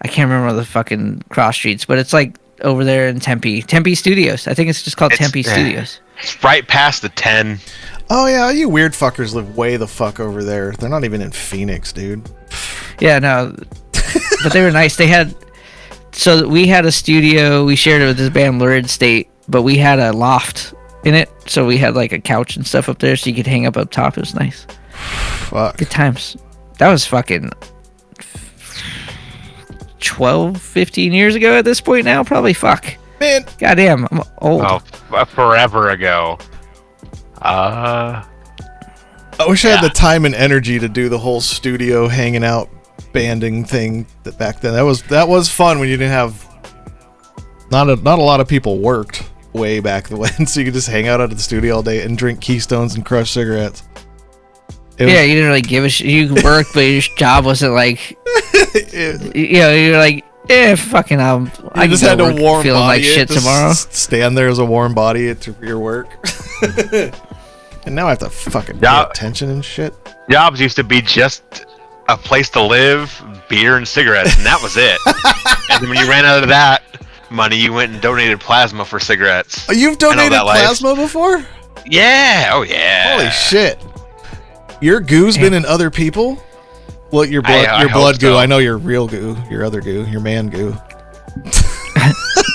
I can't remember the fucking cross streets, but it's like over there in Tempe Studios. I think it's just called Tempe Studios. It's right past the 10. Oh yeah, you weird fuckers live way the fuck over there. They're not even in Phoenix, dude. Yeah, no, but they were nice. So we had a studio. We shared it with this band Lurid State, but we had a loft in it, so we had like a couch and stuff up there, so you could hang up top. It was nice. Fuck. Good times. That was fucking 12, 15 years ago at this point now, probably. Fuck. Man. Goddamn, I'm old. Oh, forever ago. I wish I had the time and energy to do the whole studio hanging out banding thing that back then. That was fun when you didn't have not a lot of people worked way back when, so you could just hang out at the studio all day and drink Keystones and crush cigarettes. You didn't really give a shit. You worked, but your job wasn't like you're like, fucking I just had to warm feeling body like shit just tomorrow. Stand there as a warm body at your work. And now I have to fucking pay attention and shit. Jobs used to be just a place to live, beer and cigarettes, and that was it. And then when you ran out of that money, you went and donated plasma for cigarettes. Oh, you've donated plasma before? Yeah. Oh yeah. Holy shit. Your goo's been in other people? Well, your blood goo. So. I know your real goo, your other goo, your man goo.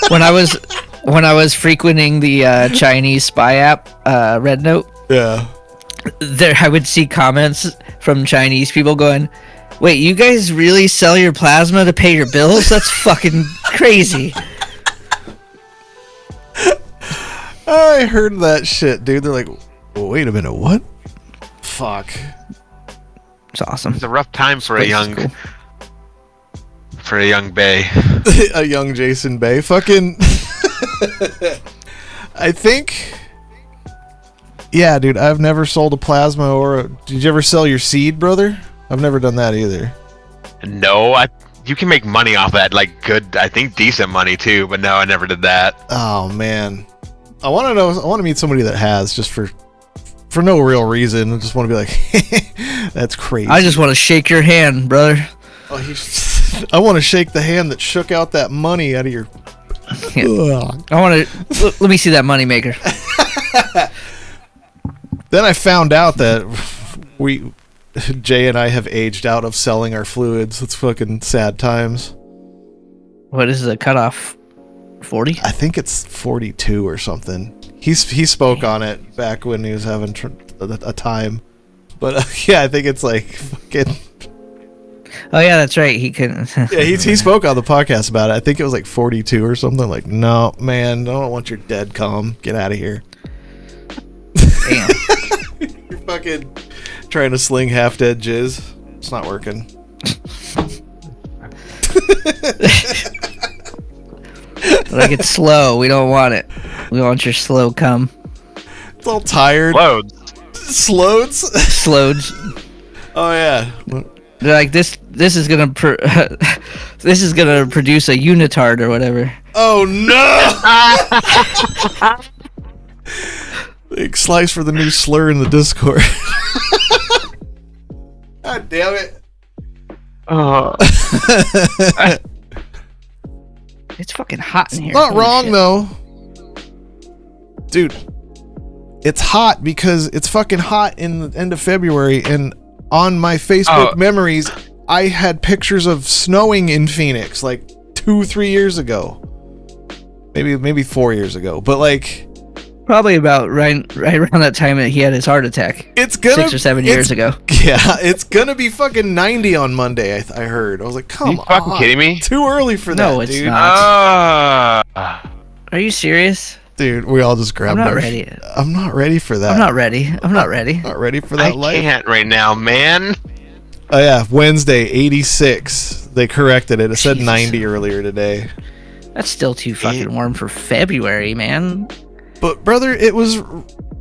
When I was frequenting the Chinese spy app, Red Note. Yeah. I would see comments from Chinese people going, "Wait, you guys really sell your plasma to pay your bills? That's fucking crazy." I heard that shit, dude. They're like, wait a minute, what? Fuck. It's awesome. It's a rough time for a young Bay. A young Jason Bay. Fucking I think. Yeah, dude, I've never sold a plasma did you ever sell your seed, brother? I've never done that either. No, you can make money off that, like good, I think decent money too, but no, I never did that. Oh man. I want to meet somebody that has, just for no real reason. I just want to be like, that's crazy. I just want to shake your hand, brother. Oh, I want to shake the hand that shook out that money out of your. Yeah. I want to. Let me see that money maker. Then I found out that Jay and I have aged out of selling our fluids. It's fucking sad times. What is the cutoff? 40? I think it's 42 or something. He spoke on it back when he was having a time, but yeah, I think it's like fucking. Oh yeah, that's right. He couldn't. Yeah, he spoke on the podcast about it. I think it was like 42 or something. Like, no, man, I don't want your dead cum. Get out of here. Damn. You're fucking trying to sling half dead jizz. It's not working. Like, it's slow. We don't want it. We want your slow cum. It's all tired. Sloads. Sloads? Sloads. Oh yeah. They're like, this is gonna this is gonna produce a unitard or whatever. Oh no! Big slice for the new slur in the Discord. God damn it! Oh. It's fucking hot in here. Not Holy wrong shit. though, dude. It's hot because it's fucking hot in the end of February, and on my Facebook memories, I had pictures of snowing in Phoenix like 2-3 years ago, maybe 4 years ago, but like probably about right around that time that he had his heart attack. it's gonna 6 or 7 years ago. Yeah, it's gonna be fucking 90 on Monday. I heard. I was like, come Are you on, fucking kidding me? Too early for that, No, it's dude. not. Ah. Are you serious? Dude, we all just grabbed. I'm not ready. I'm not ready for that. I'm not ready. I'm not ready. Not ready for I that life. can't right now, man. Oh yeah, Wednesday 86. They corrected it. It said Jesus. 90 earlier today. That's still too fucking warm for February, man. But brother, it was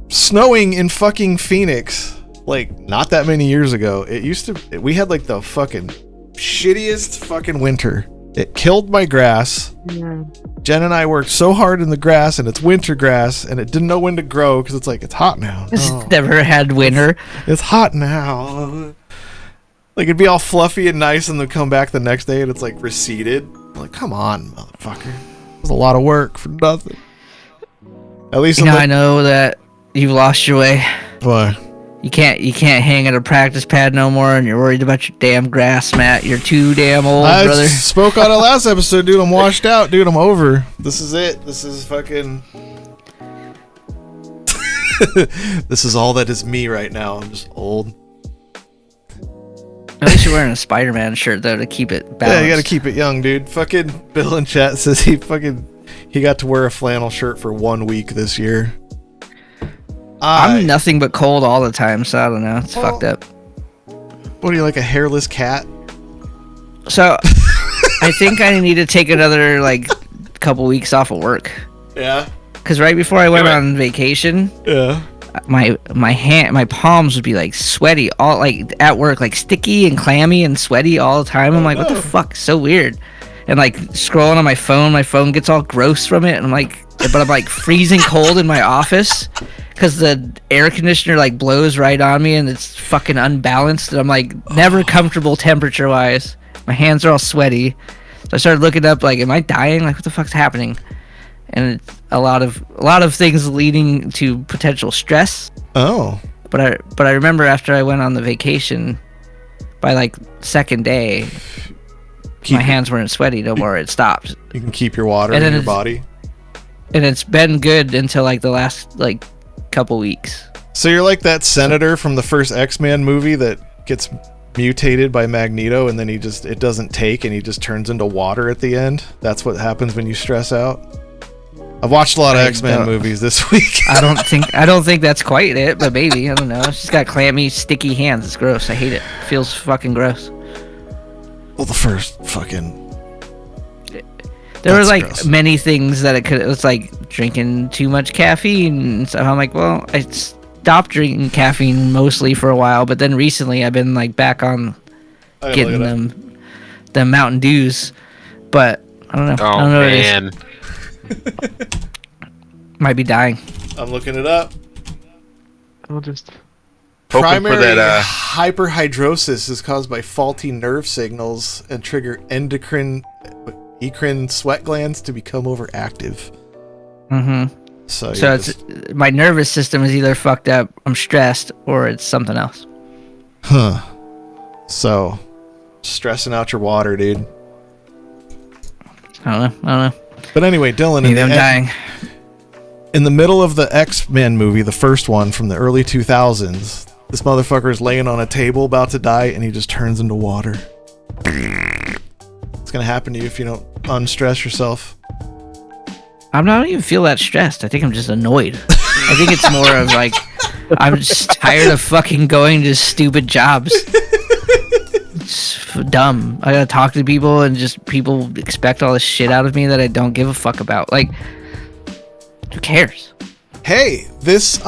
snowing in fucking Phoenix like not that many years ago. It used to. We had like the fucking shittiest fucking winter. It killed my grass. Yeah. Jen and I worked so hard in the grass, and it's winter grass, and it didn't know when to grow because it's like it's hot now. It's Oh, never had winter. it's hot now. Like it'd be all fluffy and nice, and then come back the next day, and it's like receded. I'm like, come on, motherfucker. It was a lot of work for nothing. At least You know, I know that you've lost your way. Why? You can't hang at a practice pad no more, and you're worried about your damn grass mat. You're too damn old, I brother. spoke on it last episode, dude. I'm washed out, dude. I'm over. This is it. This is fucking. This is all that is me right now. I'm just old. At least you're wearing a Spider-Man shirt though to keep it balanced. Yeah, you gotta keep it young, dude. Fucking Bill in chat says he got to wear a flannel shirt for 1 week this year. I'm nothing but cold all the time, so I don't know. It's fucked up. What are you, like a hairless cat? So, I think I need to take another like couple weeks off of work. Yeah. Cause right before I went on vacation, Yeah. my palms would be like sweaty, all like at work, like sticky and clammy and sweaty all the time. I'm like, what the fuck? So weird. And like scrolling on my phone gets all gross from it, and I'm like freezing cold in my office because the air conditioner like blows right on me and it's fucking unbalanced, and I'm like never comfortable temperature wise. My hands are all sweaty, so I started looking up like, am I dying? Like, what the fuck's happening? And it's a lot of things leading to potential stress. Oh. But I remember after I went on the vacation, by like second day, my hands weren't sweaty no more. It stopped. You can keep your water And in then your body. And it's been good until like the last like couple weeks. So you're like that senator from the first X-Men movie that gets mutated by Magneto, and then it doesn't take, and he just turns into water at the end. That's what happens when you stress out. I've watched a lot of X-Men movies this week. I don't think that's quite it, but maybe. I don't know. It's just got clammy, sticky hands. It's gross. I hate it. It feels fucking gross. Well, the first fucking... There were like gross. many things that it was like drinking too much caffeine. So I'm like, well, I stopped drinking caffeine mostly for a while, but then recently I've been like back on getting them Mountain Dews. But I don't know. Oh, I don't know man. what it is. Might be dying. I'm looking it up. I'll just hoping Primary for that. hyperhidrosis is caused by faulty nerve signals and trigger endocrine sweat glands to become overactive. Mm-hmm. So it's my nervous system is either fucked up, I'm stressed, or it's something else. Huh. So, stressing out your water, dude. I don't know. But anyway, Dylan, Maybe I'm dying. In the middle of the X-Men movie, the first one from the early 2000s, this motherfucker is laying on a table about to die, and he just turns into water. It's gonna happen to you if you don't unstress yourself. I'm not even feel that stressed. I think I'm just annoyed. I think it's more of like I'm just tired of fucking going to stupid jobs. It's dumb. I gotta talk to people, and just people expect all this shit out of me that I don't give a fuck about. Like, who cares? Hey, this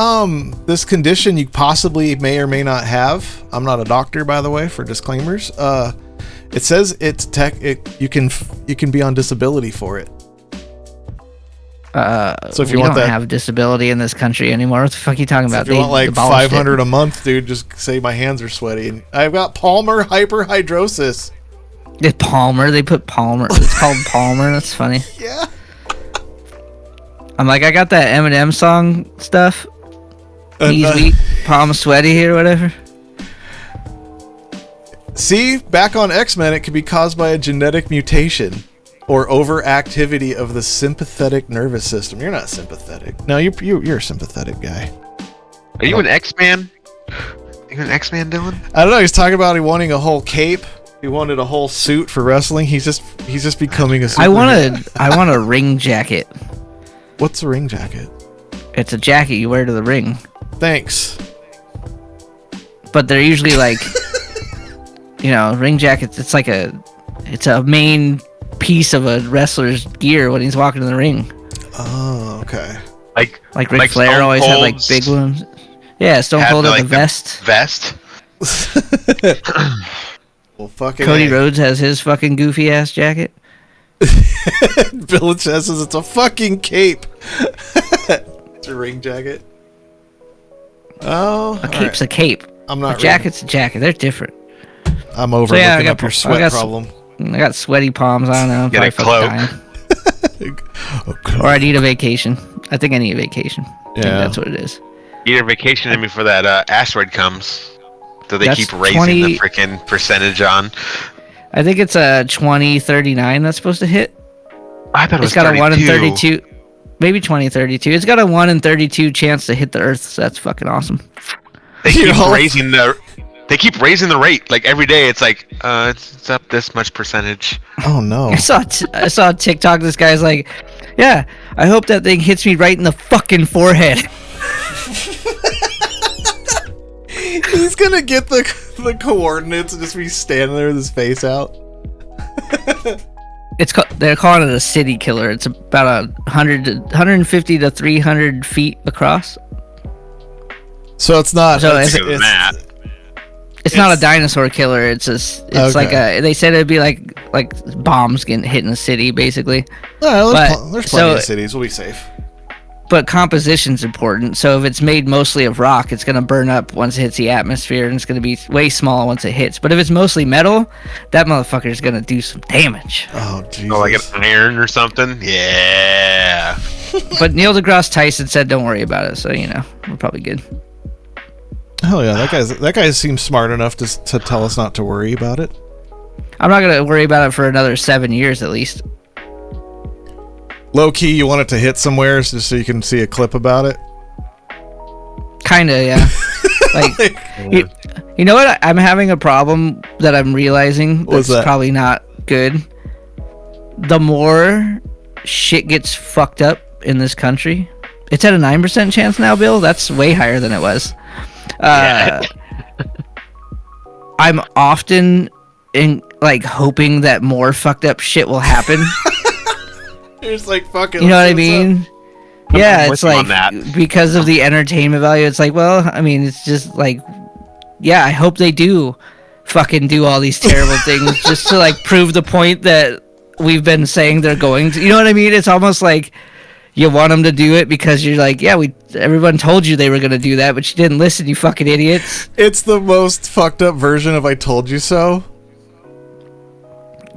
condition you possibly may or may not have. I'm not a doctor, by the way, for disclaimers. It says you can be on disability for it. So if you want don't have disability in this country anymore. What the fuck are you talking about? If you want like $500 a month, dude, just say my hands are sweaty. And I've got Palmer hyperhidrosis. Palmer. They put Palmer. It's called Palmer. That's funny. Yeah. I'm like, I got that Eminem song stuff. Knees weak, palm sweaty or whatever. See, back on X-Men, it could be caused by a genetic mutation or overactivity of the sympathetic nervous system. You're not sympathetic. No, you're a sympathetic guy. Are you an X-Man? You an X-Man, Dylan? I don't know. He's talking about wanting a whole cape. He wanted a whole suit for wrestling. He's just becoming a superhero. I want a ring jacket. What's a ring jacket? It's a jacket you wear to the ring. Thanks. But they're usually like, ring jackets. It's a main piece of a wrestler's gear when he's walking in the ring. Oh, okay. Like Ric Flair always had like big ones. Yeah, Stone Cold had the vest. Well, fucking Cody Rhodes has his fucking goofy ass jacket. Village says it's a fucking cape. It's a ring jacket. Oh, a cape's a cape. I'm not. A jacket's a jacket. They're different. I'm over looking up your sweat problem. I got sweaty palms. I don't know. Get a cloak. Or I need a vacation. I think I need a vacation. Yeah, I think that's what it is. Need a vacation in before that asteroid comes. So they That's keep raising the freaking percentage on. I think it's a 2039 that's supposed to hit. I thought it was It's got 32. a 1 in 32. Maybe 2032. It's got a 1 in 32 chance to hit the Earth. So that's fucking awesome. They keep raising the rate. Like every day, it's like it's up this much percentage. Oh no! I saw TikTok. This guy's like, yeah, I hope that thing hits me right in the fucking forehead. He's gonna get the coordinates and just be standing there with his face out. They're calling it a city killer. It's about 150 to 300 feet across. So it's not. So it's not a dinosaur killer. It's like they said it'd be like bombs getting hit in the city, basically. There's plenty of cities. We'll be safe. But composition's important. So if it's made mostly of rock, it's gonna burn up once it hits the atmosphere, and it's gonna be way small once it hits. But if it's mostly metal, that motherfucker's gonna do some damage. Oh Jesus! Oh, like an iron or something? Yeah. But Neil deGrasse Tyson said, "Don't worry about it." So we're probably good. Hell yeah, that guy seems smart enough to tell us not to worry about it. I'm not gonna worry about it for another 7 years at least. Low key, you want it to hit somewhere just so you can see a clip about it? Kinda, yeah. You know what? I'm having a problem that I'm realizing that's probably not good. The more shit gets fucked up in this country, it's at a 9% chance now, Bill. That's way higher than it was. I'm often hoping that more fucked up shit will happen. It's like fucking. You know what I mean? Yeah, it's like because of the entertainment value. It's like, well, I mean, it's just like, yeah, I hope they do fucking do all these terrible things just to prove the point that we've been saying they're going to. You know what I mean? It's almost like you want them to do it because you're like, yeah, everyone told you they were gonna do that, but you didn't listen, you fucking idiots. It's the most fucked up version of "I told you so."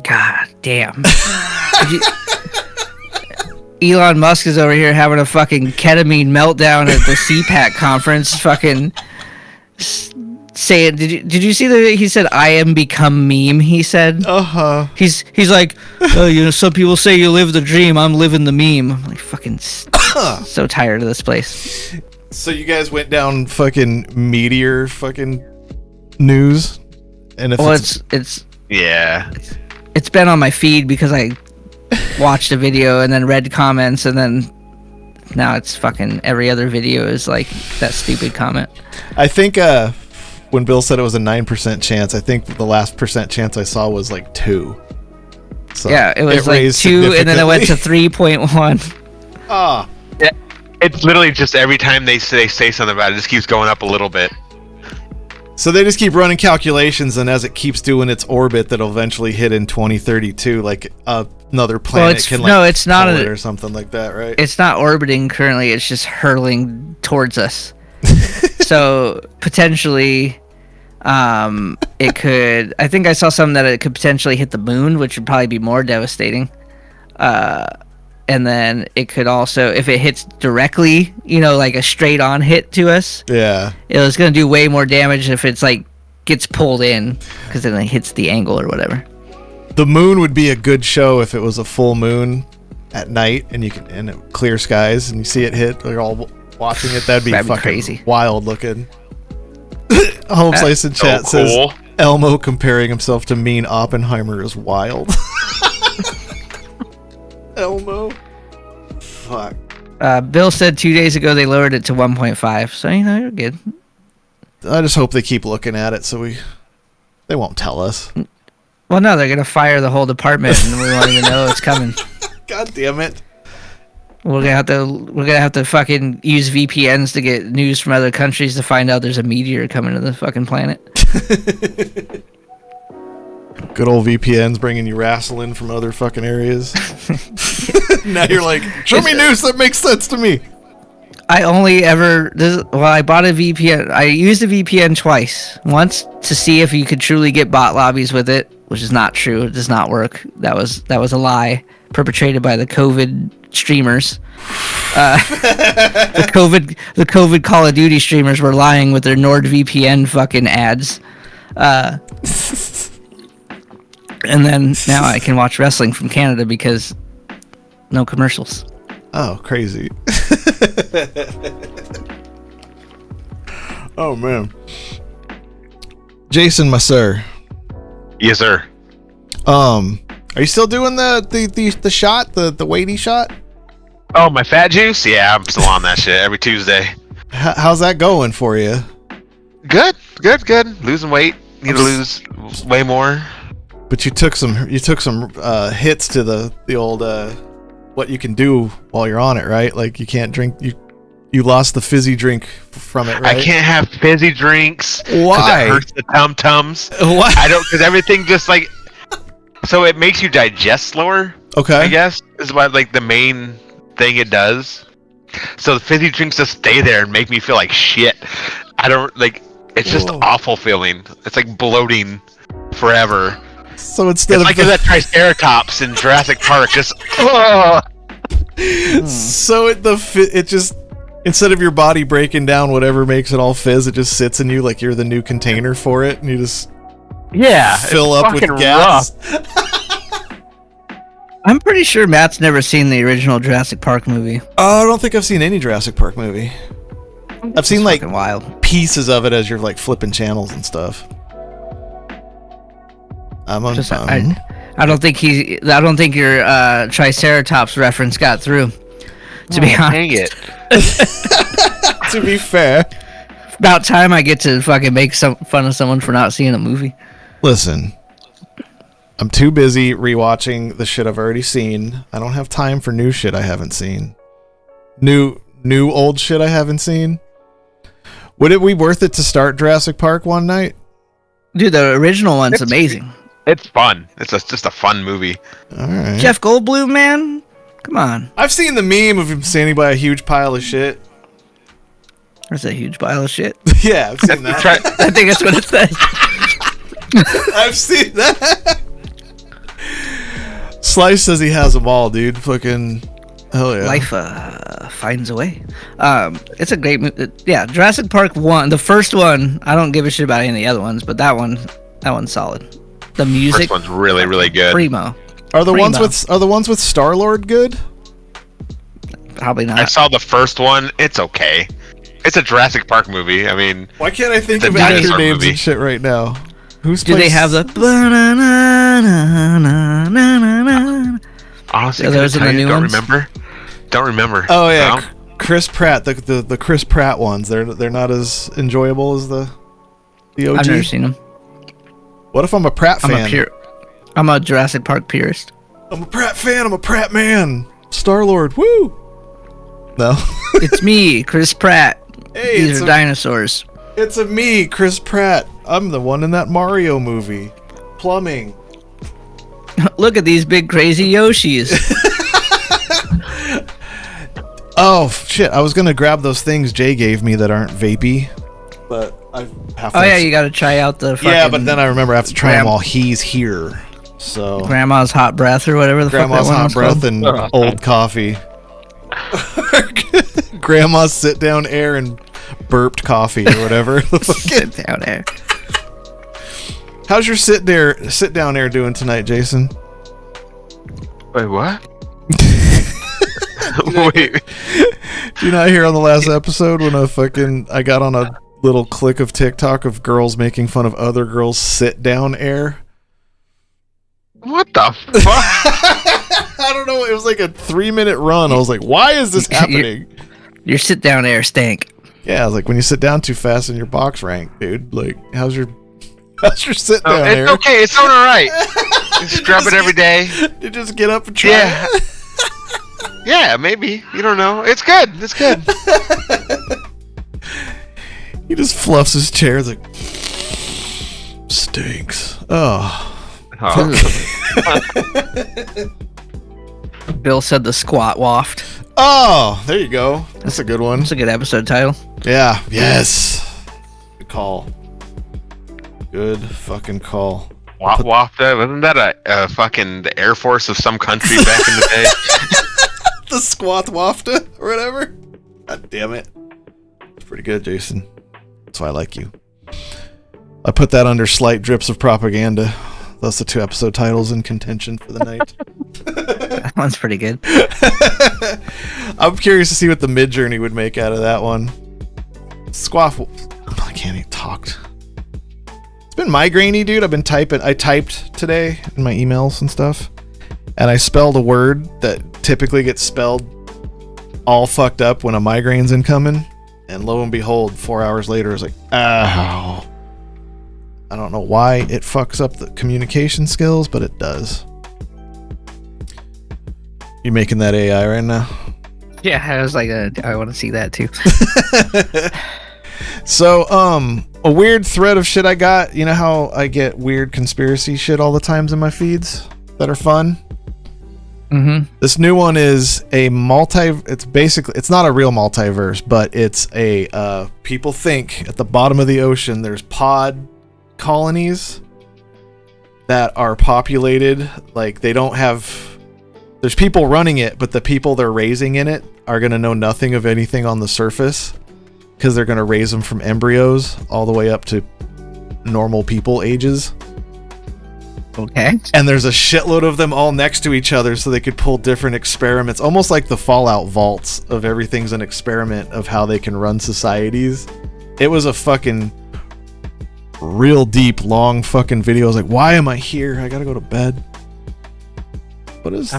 God damn. Elon Musk is over here having a fucking ketamine meltdown at the CPAC conference. Fucking saying, did you see he said, "I am become meme"? He said, He's like, some people say you live the dream. I'm living the meme. I'm like, fucking so tired of this place. So you guys went down fucking meteor fucking news, and if it's been on my feed because I watched a video and then read comments, and then now it's fucking every other video is like that stupid comment. I think when Bill said it was a 9% chance, I think the last percent chance I saw was like 2. So yeah, it was like 2, and then it went to 3.1. Ah. It's literally just every time they say something about it, it just keeps going up a little bit. So they just keep running calculations, and as it keeps doing its orbit, that'll eventually hit in 2032, like another planet can it's not pull it or something like that, right? It's not orbiting currently. It's just hurtling towards us. So potentially, it could. I think I saw something that it could potentially hit the moon, which would probably be more devastating. And then it could also, if it hits directly, like a straight on hit to us, yeah, it's going to do way more damage if it's like gets pulled in, because then it hits the angle or whatever. The moon would be a good show if it was a full moon at night and clear skies and you see it hit. They're all watching it. That'd be fucking crazy, wild looking. Home Slice in chat so cool. says Elmo comparing himself to mean Oppenheimer is wild. Elmo. Fuck. Bill said 2 days ago they lowered it to 1.5, so you're good. I just hope they keep looking at it so they won't tell us. Well, no, they're gonna fire the whole department and we won't even know it's coming. God damn it. We're gonna have to fucking use VPNs to get news from other countries to find out there's a meteor coming to the fucking planet. Good old VPNs bringing you wrestling from other fucking areas. Now you're like, show me news that makes sense to me. I bought a VPN. I used a VPN twice. Once to see if you could truly get bot lobbies with it, which is not true. It does not work. That was a lie perpetrated by the COVID streamers. The COVID Call of Duty streamers were lying with their NordVPN fucking ads. And then now I can watch wrestling from Canada because no commercials. Oh, crazy. Oh, man. Jason, my sir. Yes, sir. Are you still doing the shot, the weighty shot? Oh, my fat juice? Yeah, I'm still on that shit every Tuesday. How's that going for you? Good. Losing weight. Need to lose way more. But you took some hits to the old what you can do while you're on it, right? Like you can't drink. You lost the fizzy drink from it, right? I can't have fizzy drinks. Why? It hurts the tum-tums. Why? I don't, because everything just like, so it makes you digest slower. Okay. I guess is what like the main thing it does. So the fizzy drinks just stay there and make me feel like shit. I don't like. It's just awful feeling. It's like bloating forever. So instead it's like that Triceratops in Jurassic Park, just. So it just, instead of your body breaking down whatever makes it all fizz, it just sits in you like you're the new container for it, and you just fill up with gas. I'm pretty sure Matt's never seen the original Jurassic Park movie. Oh, I don't think I've seen any Jurassic Park movie. I've seen like wild pieces of it as you're like flipping channels and stuff. I don't think your Triceratops reference got through. To be honest. Dang it. To be fair, about time I get to fucking make some fun of someone for not seeing a movie. Listen, I'm too busy rewatching the shit I've already seen. I don't have time for new shit I haven't seen. New old shit I haven't seen. Would it be worth it to start Jurassic Park one night? Dude, the original one's amazing. It's fun. It's just a fun movie. All right. Jeff Goldblum, man. Come on. I've seen the meme of him standing by a huge pile of shit. There's a huge pile of shit. Yeah, I've seen that. I think that's what it says. I've seen that. Slice says he has them all, dude. Fucking hell yeah. Life finds a way. It's a great movie. Yeah, Jurassic Park 1, the first one, I don't give a shit about any of the other ones, but that one's solid. The music, first one's really, really good. Primo. Are the ones with Star-Lord good? Probably not. I saw the first one. It's okay. It's a Jurassic Park movie. I mean, why can't I think of actor names and shit right now? Do they have the? Honestly, those are the new ones? Don't remember. Oh yeah, no? Chris Pratt. The Chris Pratt ones. They're not as enjoyable as the OG. I've never seen them. What if I'm a Pratt fan? I'm a Jurassic Park purist. I'm a Pratt fan. I'm a Pratt man. Star-Lord. Woo! No. It's me, Chris Pratt. Hey, These are dinosaurs. It's a me, Chris Pratt. I'm the one in that Mario movie. Plumbing. Look at these big crazy Yoshis. Oh shit! I was gonna grab those things Jay gave me that aren't vapey, but I have to. Oh yeah, you got to try out the. Yeah, but then I remember I have to try them Gram- while he's here. So Grandma's hot breath or whatever the Grandma's fuck that one hot was breath called. and old coffee. Grandma's sit down air and burped coffee or whatever. Sit down there. How's your sit down air doing tonight, Jason? Wait, what? Wait. Do you not hear on the last episode when I got on a little click of TikTok of girls making fun of other girls' sit down air? What the fuck? I don't know. It was like a 3-minute run. I was like, why is this happening? Your sit down air stank. Yeah, I was like, when you sit down too fast in your box rank, dude. Like, how's your sit down air? It's okay. It's all right. You scrub it every day. You just get up and try. Yeah. Yeah, maybe. You don't know. It's good. It's good. He just fluffs his chair. It's like, stinks. Oh. Bill said the squat waft. Oh, there you go. That's a good one. That's a good episode title. Yeah. Yes. Good call. Good fucking call. Wafta? Wasn't that a fucking the Air Force of some country back in the day? The squat wafta or whatever. God damn it. It's pretty good, Jason. That's why I like you. I put that under slight drips of propaganda. That's the 2 episode titles in contention for the night. That one's pretty good. I'm curious to see what the Mid Journey would make out of that one. Squaff. I can't even talk. It's been migrainey, dude. I've been typing. I typed today in my emails and stuff, and I spelled a word that typically gets spelled all fucked up when a migraine's incoming, and lo and behold, 4 hours later, it's like, ow. I don't know why it fucks up the communication skills, but it does. You making that AI right now? Yeah, I was like, I want to see that too. So, a weird thread of shit I got. You know how I get weird conspiracy shit all the times in my feeds that are fun? Mm-hmm. This new one is it's not a real multiverse, but it's a, people think at the bottom of the ocean there's pod colonies that are populated. Like, there's people running it, but the people they're raising in it are going to know nothing of anything on the surface because they're going to raise them from embryos all the way up to normal people ages. Okay. And there's a shitload of them all next to each other so they could pull different experiments, almost like the Fallout vaults of everything's an experiment of how they can run societies. It was a fucking real deep, long fucking video. I was like, why am I here? I gotta go to bed. What is...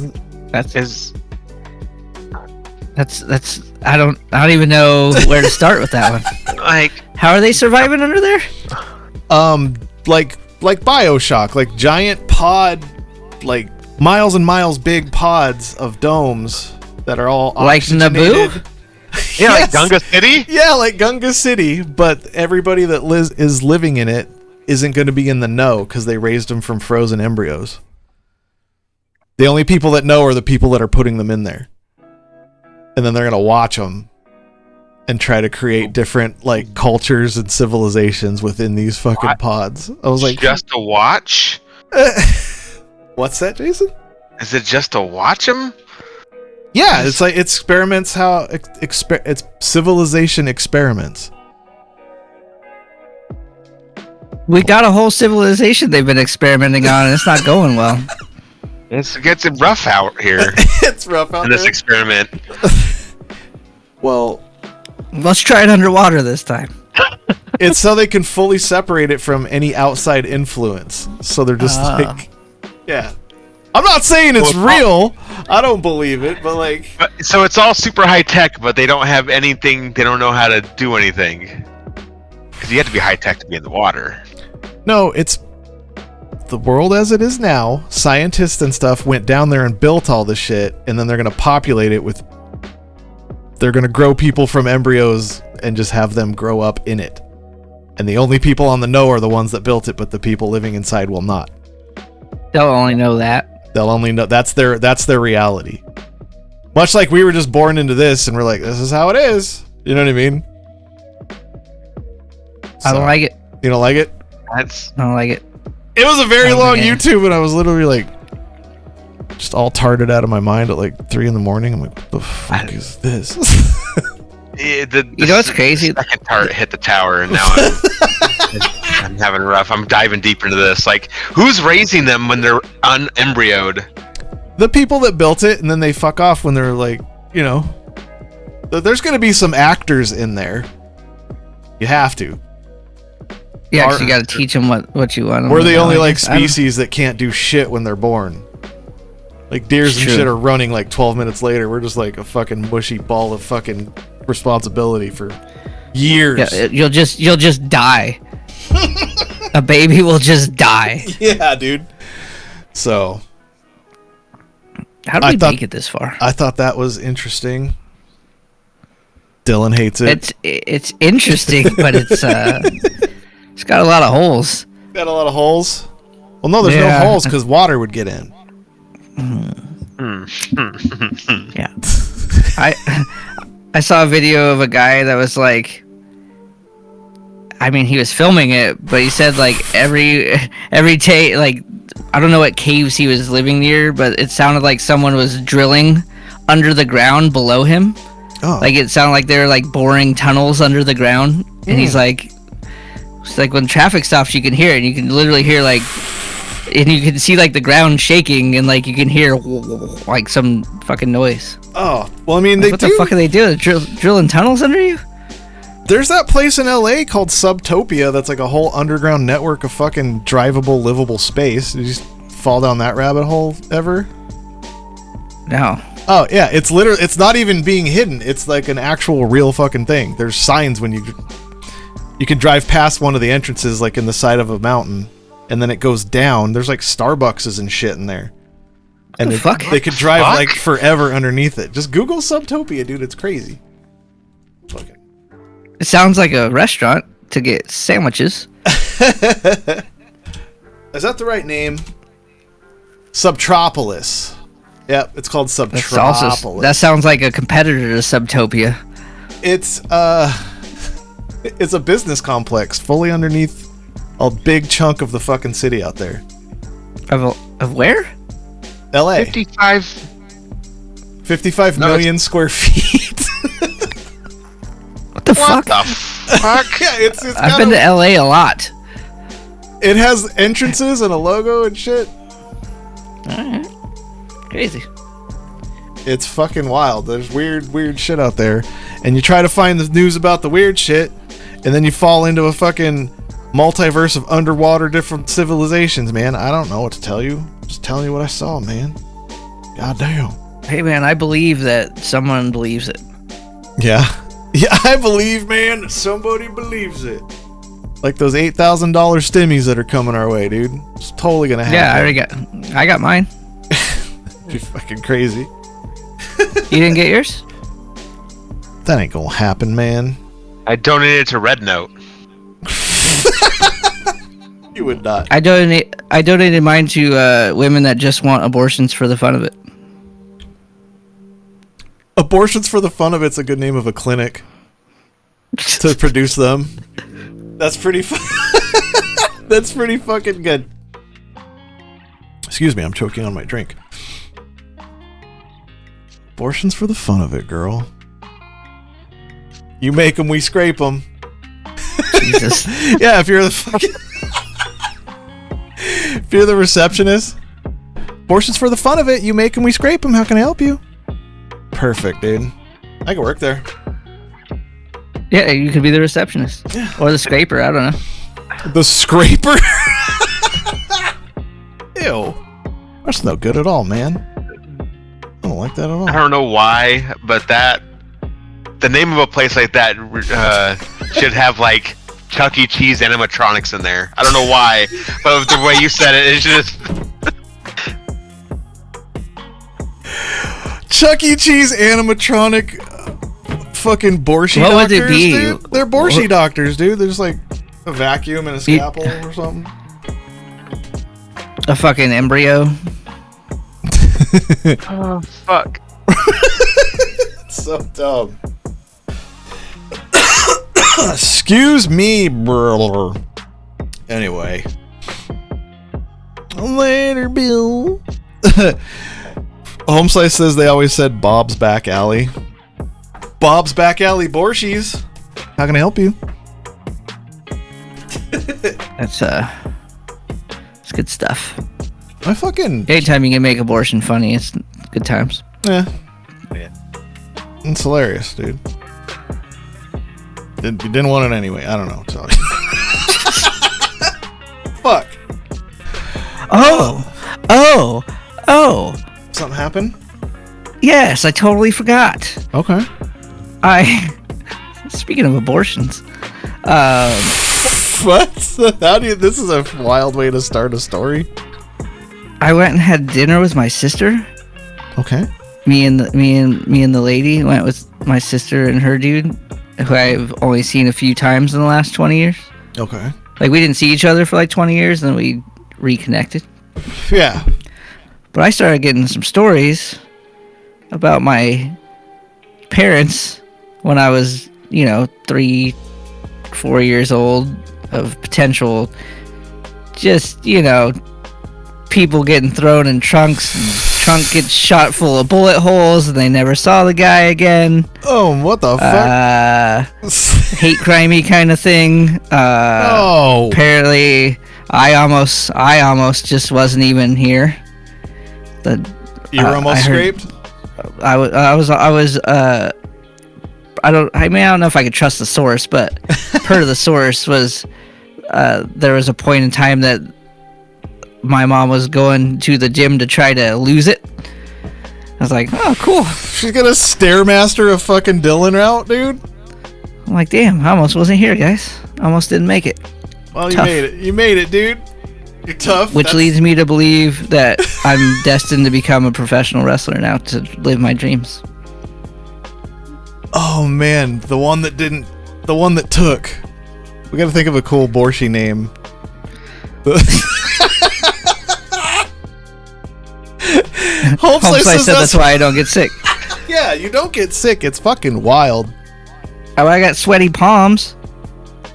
That's I don't even know where to start with that one. Like, how are they surviving under there? Like BioShock, like giant pod, like miles and miles big pods of domes that are all like oxygenated. Yeah, yes. Like Gunga City? Yeah, like Gunga City, but everybody that is living in it isn't going to be in the know because they raised them from frozen embryos. The only people that know are the people that are putting them in there. And then they're going to watch them and try to create different like cultures and civilizations within these fucking pods. I was like, just to watch? What's that, Jason? Is it just to watch them? Yeah, it's like experiments. It's civilization experiments. We got a whole civilization they've been experimenting on, and it's not going well. It gets rough out here. It's rough out in this there. Experiment. Well, let's try it underwater this time. It's so they can fully separate it from any outside influence. So they're just like, yeah. I'm not saying it's real. I don't believe it, but like. So it's all super high tech, but they don't have anything. They don't know how to do anything. Because you have to be high tech to be in the water. No, it's the world as it is now. Scientists and stuff went down there and built all the shit, and then they're gonna populate it with They're going to grow people from embryos and just have them grow up in it. And the only people on the know are the ones that built it, but the people living inside will not. They'll only know that. They'll only know that's their reality. Much like we were just born into this and we're like, this is how it is. You know what I mean? I don't like it. You don't like it? I don't like it. It was a very long YouTube and I was literally like just all tarted out of my mind at like 3 a.m. I'm like, what the fuck is this? You know what's crazy? Second tart hit the tower and now I'm having rough. I'm diving deep into this. Like, who's raising them when they're unembryoed? The people that built it, and then they fuck off when they're like, you know, there's going to be some actors in there. You have to. Yeah, 'cause you got to teach them what you want. We're the only like species that can't do shit when they're born. Like deers and shit are running like 12 minutes later. We're just like a fucking mushy ball of fucking responsibility for years. Yeah, you'll just die. A baby will just die. Yeah, dude. So. How did we make it this far? I thought that was interesting. Dylan hates it. It's interesting, but it's got a lot of holes. Got a lot of holes? Well, no, there's no holes because water would get in. Yeah. I saw a video of a guy that was like, I mean, he was filming it, but he said like every day, like, I don't know what caves he was living near, but it sounded like someone was drilling under the ground below him. Oh. Like it sounded like they were like boring tunnels under the ground. And he's like, it's like when traffic stops, you can hear it. And you can literally hear like, and you can see like the ground shaking, and like you can hear like some fucking noise. Oh, well, I mean, like, what the fuck are they doing? Drilling tunnels under you? There's that place in LA called Subtopia that's like a whole underground network of fucking drivable, livable space. Did you just fall down that rabbit hole ever? No. Oh, yeah, it's literally, it's not even being hidden. It's like an actual real fucking thing. There's signs when you can drive past one of the entrances like in the side of a mountain, and then it goes down. There's like Starbuckses and shit in there. And they could drive like forever underneath it. Just Google Subtopia, dude. It's crazy. Fucking. It sounds like a restaurant to get sandwiches. Is that the right name? Subtropolis. Yep, it's called Subtropolis. That sounds like a competitor to Subtopia. It's a business complex fully underneath a big chunk of the fucking city out there. Of where? LA. 55 million square feet. What the fuck? What the fuck? Yeah, it's I've been to LA a lot. It has entrances and a logo and shit. Alright. Crazy. It's fucking wild. There's weird shit out there. And you try to find the news about the weird shit, and then you fall into a fucking multiverse of underwater different civilizations, man. I don't know what to tell you. Just telling you what I saw, man. God damn. Hey, man, I believe that someone believes it. Yeah. Yeah, I believe, man, somebody believes it. Like those $8,000 stimmies that are coming our way, dude. It's totally gonna happen. Yeah, I got mine. Be fucking crazy. You didn't get yours? That ain't gonna happen, man. I donated to Red Note. You would not. I donated mine to women that just want abortions for the fun of it. Abortions for the fun of it's a good name of a clinic to produce them. That's pretty. That's pretty fucking good. Excuse me, I'm choking on my drink. Abortions for the fun of it, girl. You make them, we scrape them. Jesus. Yeah, if you're the fucking. If you're the receptionist, abortions for the fun of it. You make them, we scrape them. How can I help you? Perfect, dude. I can work there. Yeah, you could be the receptionist. Yeah. Or the scraper, I don't know. The scraper? Ew. That's no good at all, man. I don't like that at all. I don't know why, but the name of a place like that should have like Chuck E. Cheese animatronics in there. I don't know why, but the way you said it, it's just Chuck E. Cheese animatronic fucking Borschi What would doctors, it be? dude. They're Borschi doctors, dude. There's like a vacuum and a scalpel or something. A fucking embryo. Oh fuck. So dumb. Excuse me, bro. Anyway. Later, Bill. Homeslice says they always said Bob's Back Alley. Bob's Back Alley Borschi's. How can I help you? That's it's good stuff. I fucking... Anytime you can make abortion funny, it's good times. Yeah. It's hilarious, dude. You didn't want it anyway. I don't know. Sorry. Fuck. Oh. Something happened? Yes, I totally forgot. Okay. Speaking of abortions, What? How do you... This is a wild way to start a story. I went and had dinner with my sister. Okay. Me and the lady went with my sister and her dude, who I've only seen a few times in the last 20 years. Okay. Like, we didn't see each other for like 20 years, and then we reconnected. Yeah. But I started getting some stories about my parents when I was, 3, 4 years old, of potential, just, people getting thrown in trunks, and trunk gets shot full of bullet holes, and they never saw the guy again. Oh, what the fuck? Hate crimey kind of thing. Oh. Apparently, I almost just wasn't even here. You were almost scraped? I don't know if I could trust the source, but per the source was there was a point in time that my mom was going to the gym to try to lose it. I was like, oh, cool. She's gonna Stairmaster a fucking Dylan route, dude? I'm like, damn, I almost wasn't here, guys. Almost didn't make it. Well, Tough. You made it, dude. You're tough. Which leads me to believe that I'm destined to become a professional wrestler now, to live my dreams. Oh, man. The one that took. We gotta think of a cool Borschi name. Homeslice said that's why I don't get sick. Yeah, you don't get sick. It's fucking wild. Oh, I got sweaty palms.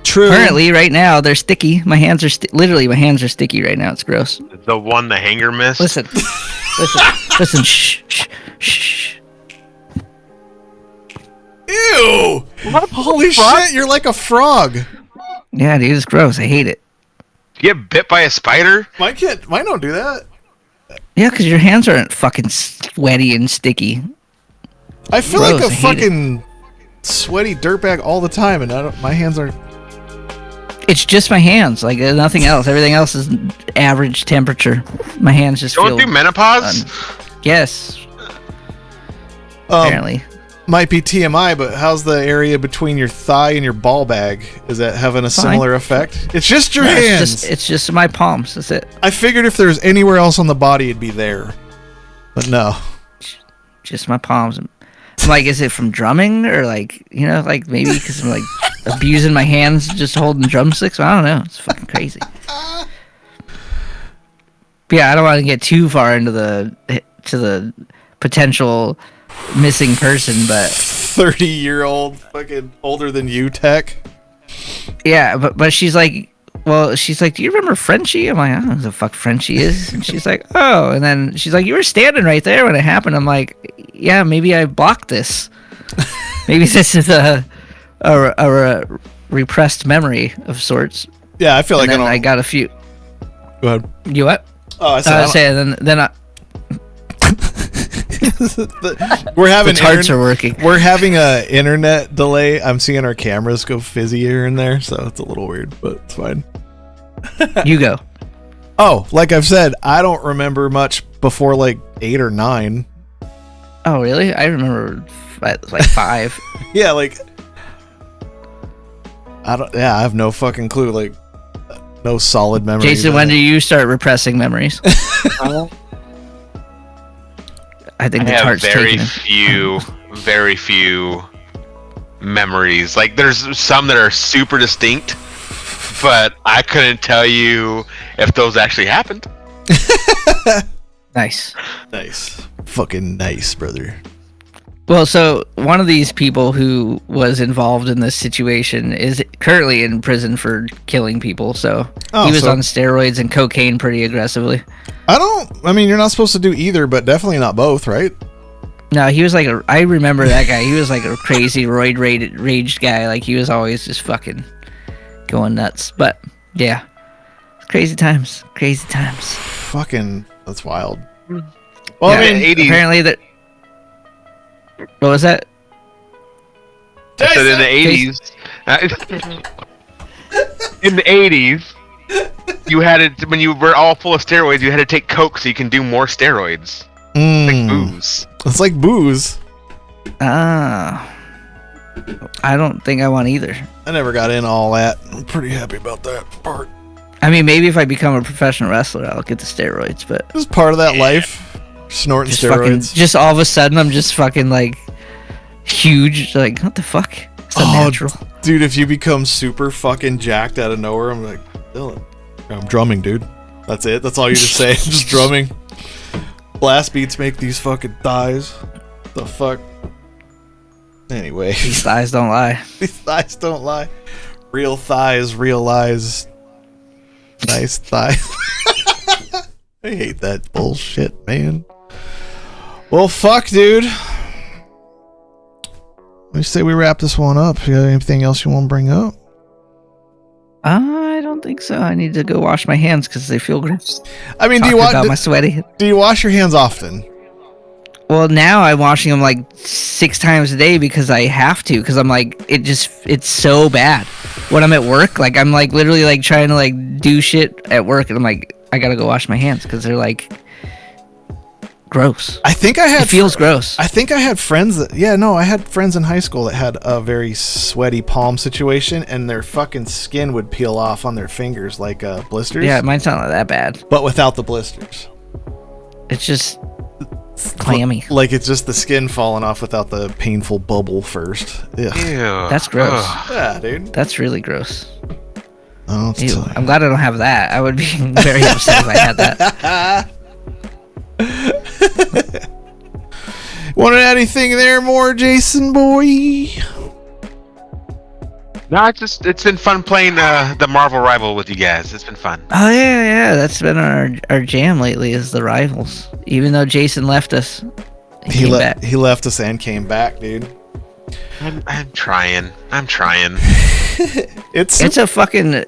True. Currently, right now, they're sticky. My hands are literally, my hands are sticky right now. It's gross. The one the hanger missed. Listen. Shh. Ew! Holy shit, you're like a frog. Yeah, dude, it's gross. I hate it. You get bit by a spider? Mine don't do that. Yeah, because your hands aren't fucking sweaty and sticky. I feel Gross, like a I hate fucking sweaty dirtbag all the time, and my hands aren't. It's just my hands, like nothing else. Everything else is average temperature. My hands just Going feel. through menopause? Yes. Apparently. Might be TMI, but how's the area between your thigh and your ball bag? Is that having a similar effect? It's just your hands. It's just my palms. That's it. I figured if there's anywhere else on the body, it'd be there. But no. Just my palms. I'm like, is it from drumming or like maybe because I'm like abusing my hands just holding drumsticks? I don't know. It's fucking crazy. But yeah, I don't want to get too far into the potential missing person, but 30-year-old fucking older than you tech. Yeah, but she's like, do you remember Frenchie? I'm like, I don't know who the fuck Frenchie is. And she's like, oh. And then she's like, you were standing right there when it happened. I'm like, yeah, maybe I blocked this. Maybe this is a repressed memory of sorts. Yeah, I feel like I got a few. Go ahead. You what? Oh, I said. Then I. We're having the tarts are working. We're having a internet delay. I'm seeing our cameras go fizzy here and there, so it's a little weird, but it's fine. You go. Oh, like I've said, I don't remember much before like 8 or 9. Oh, really? I remember like 5. Yeah, like I have no fucking clue. Like no solid memory. Jason, when do you start repressing memories? I think the have tart's very taking few memories. Like there's some that are super distinct, but I couldn't tell you if those actually happened. Nice. Fucking nice, brother. Well, so one of these people who was involved in this situation is currently in prison for killing people. So he was on steroids and cocaine pretty aggressively. I mean, you're not supposed to do either, but definitely not both, right? No, he was like I remember that guy. He was like a crazy raged guy. Like he was always just fucking going nuts. But yeah, crazy times. Fucking, that's wild. Well, yeah, I mean, apparently that. What was that? I said in the 80s, you had it when you were all full of steroids. You had to take coke so you can do more steroids. Like booze. It's like booze. I don't think I want either. I never got in all that. I'm pretty happy about that part. I mean, maybe if I become a professional wrestler, I'll get the steroids. But it's part of that life. Snorting steroids. Just all of a sudden, I'm just fucking like huge. Like, what the fuck? It's unnatural. Dude, if you become super fucking jacked out of nowhere, I'm like, Dylan, I'm drumming, dude. That's it. That's all you just say. Just drumming. Blast beats make these fucking thighs. The fuck? Anyway. These thighs don't lie. These thighs don't lie. Real thighs, real lies. Nice thighs. I hate that bullshit, man. Well, fuck, dude. Let me say we wrap this one up. You got anything else you want to bring up? I don't think so. I need to go wash my hands because they feel gross. I mean, do you wash your hands often? Well, now I'm washing them like 6 times a day because I have to. Because I'm like, it's so bad. When I'm at work, like I'm like literally like trying to like do shit at work, and I'm like, I gotta go wash my hands because they're like gross. It feels gross. I think I had friends I had friends in high school that had a very sweaty palm situation, and their fucking skin would peel off on their fingers like blisters. Yeah, mine's not that bad. But without the blisters. It's just clammy. Like it's just the skin falling off without the painful bubble first. Ew. That's gross. Yeah, dude. That's really gross. Ew. I'm glad I don't have that. I would be very upset if I had that. Want to add anything there more, Jason boy? No, it's been fun playing the Marvel Rival with you guys. It's been fun. Oh yeah, that's been our jam lately is the Rivals. Even though Jason left us, he left us and came back, dude. I'm trying. It's a fucking.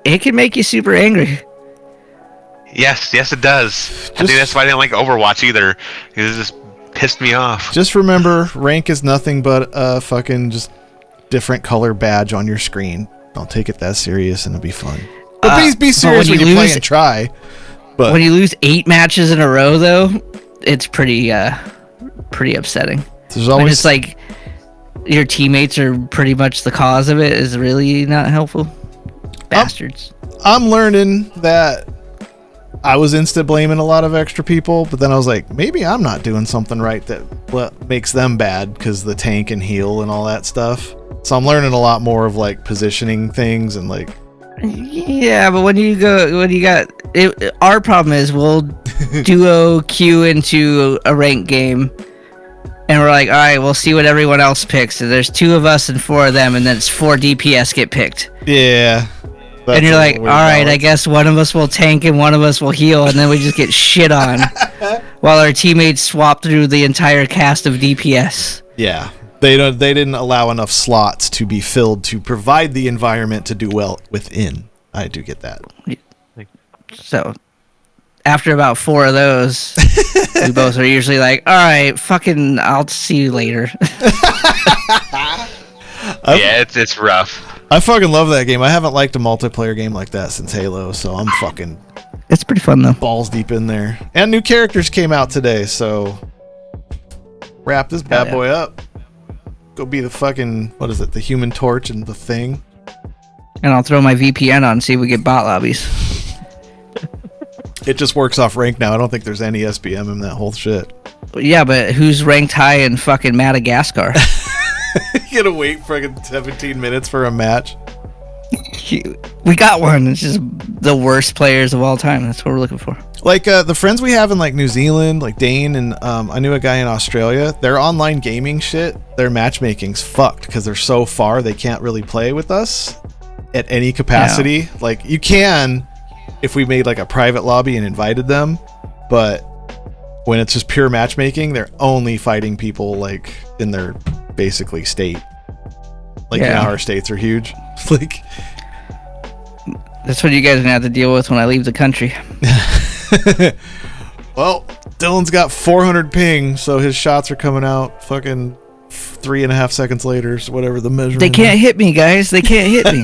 It can make you super angry. Yes, it does. I think that's why I didn't like Overwatch either. It just pissed me off. Just remember, rank is nothing but a fucking just different color badge on your screen. Don't take it that serious, and it'll be fun. But be serious when you play and try. But when you lose 8 matches in a row, though, it's pretty upsetting. There's always when it's like your teammates are pretty much the cause of it is really not helpful. Bastards. I'm learning that I was instant blaming a lot of extra people, but then I was like, maybe I'm not doing something right that makes them bad because the tank and heal and all that stuff. So I'm learning a lot more of like positioning things and like. Yeah, but when you got it, our problem is we'll duo queue into a ranked game, and we're like, all right, we'll see what everyone else picks. So there's 2 of us and 4 of them, and then it's 4 DPS get picked. Yeah. And you're like, all right, I guess one of us will tank and one of us will heal, and then we just get shit on while our teammates swap through the entire cast of DPS. Yeah, they didn't allow enough slots to be filled to provide the environment to do well within. I do get that. So after about 4 of those, we both are usually like, all right, fucking, I'll see you later. Yeah, it's rough. I fucking love that game. I haven't liked a multiplayer game like that since Halo, so I'm fucking... It's pretty fun, though. Balls deep in there. And new characters came out today, so... Wrap this bad boy up. Go be the fucking... What is it? The Human Torch and the Thing. And I'll throw my VPN on and see if we get bot lobbies. It just works off rank now. I don't think there's any SBM in that whole shit. Yeah, but who's ranked high in fucking Madagascar? You gotta wait for 17 minutes for a match. We got one. It's just the worst players of all time. That's what we're looking for. Like the friends we have in like New Zealand, like Dane, and I knew a guy in Australia. Their online gaming shit, their matchmaking's fucked because they're so far they can't really play with us at any capacity. Yeah. Like you can if we made like a private lobby and invited them, but when it's just pure matchmaking, they're only fighting people like in their basically state. Like our states are huge. Like that's what you guys are gonna have to deal with when I leave the country. Well, Dylan's got 400 ping, so his shots are coming out fucking 3.5 seconds later, so whatever the measurement. They can't hit me, guys. They can't hit me.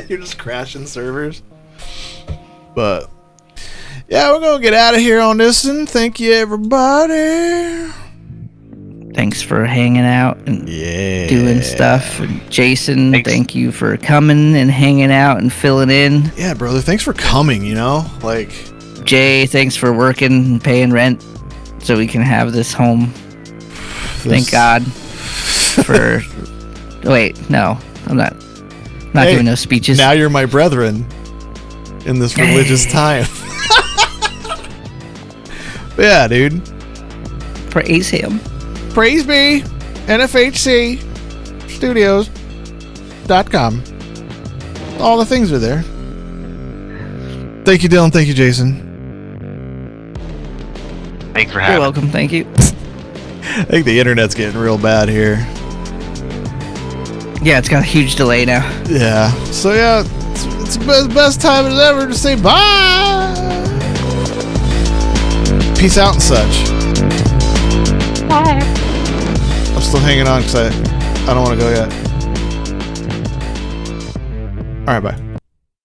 You're just crashing servers. But yeah, we're gonna get out of here on this one. Thank you, everybody. Thanks for hanging out and doing stuff. And Jason, thank you for coming and hanging out and filling in. Yeah, brother, thanks for coming, you know? Like Jay, thanks for working and paying rent so we can have this home. Thank God for... Wait, no, I'm not giving no speeches. Now you're my brethren in this religious time. Yeah, dude. Praise him. Praise be. NFHC Studios.com. All the things are there. Thank you, Dylan. Thank you, Jason. Thanks for having me. You're welcome. Thank you. I think the internet's getting real bad here. Yeah, it's got a huge delay now. Yeah. So, yeah, it's the best time as ever to say bye. Peace out and such. Bye. I'm still hanging on because I don't want to go yet. All right, bye.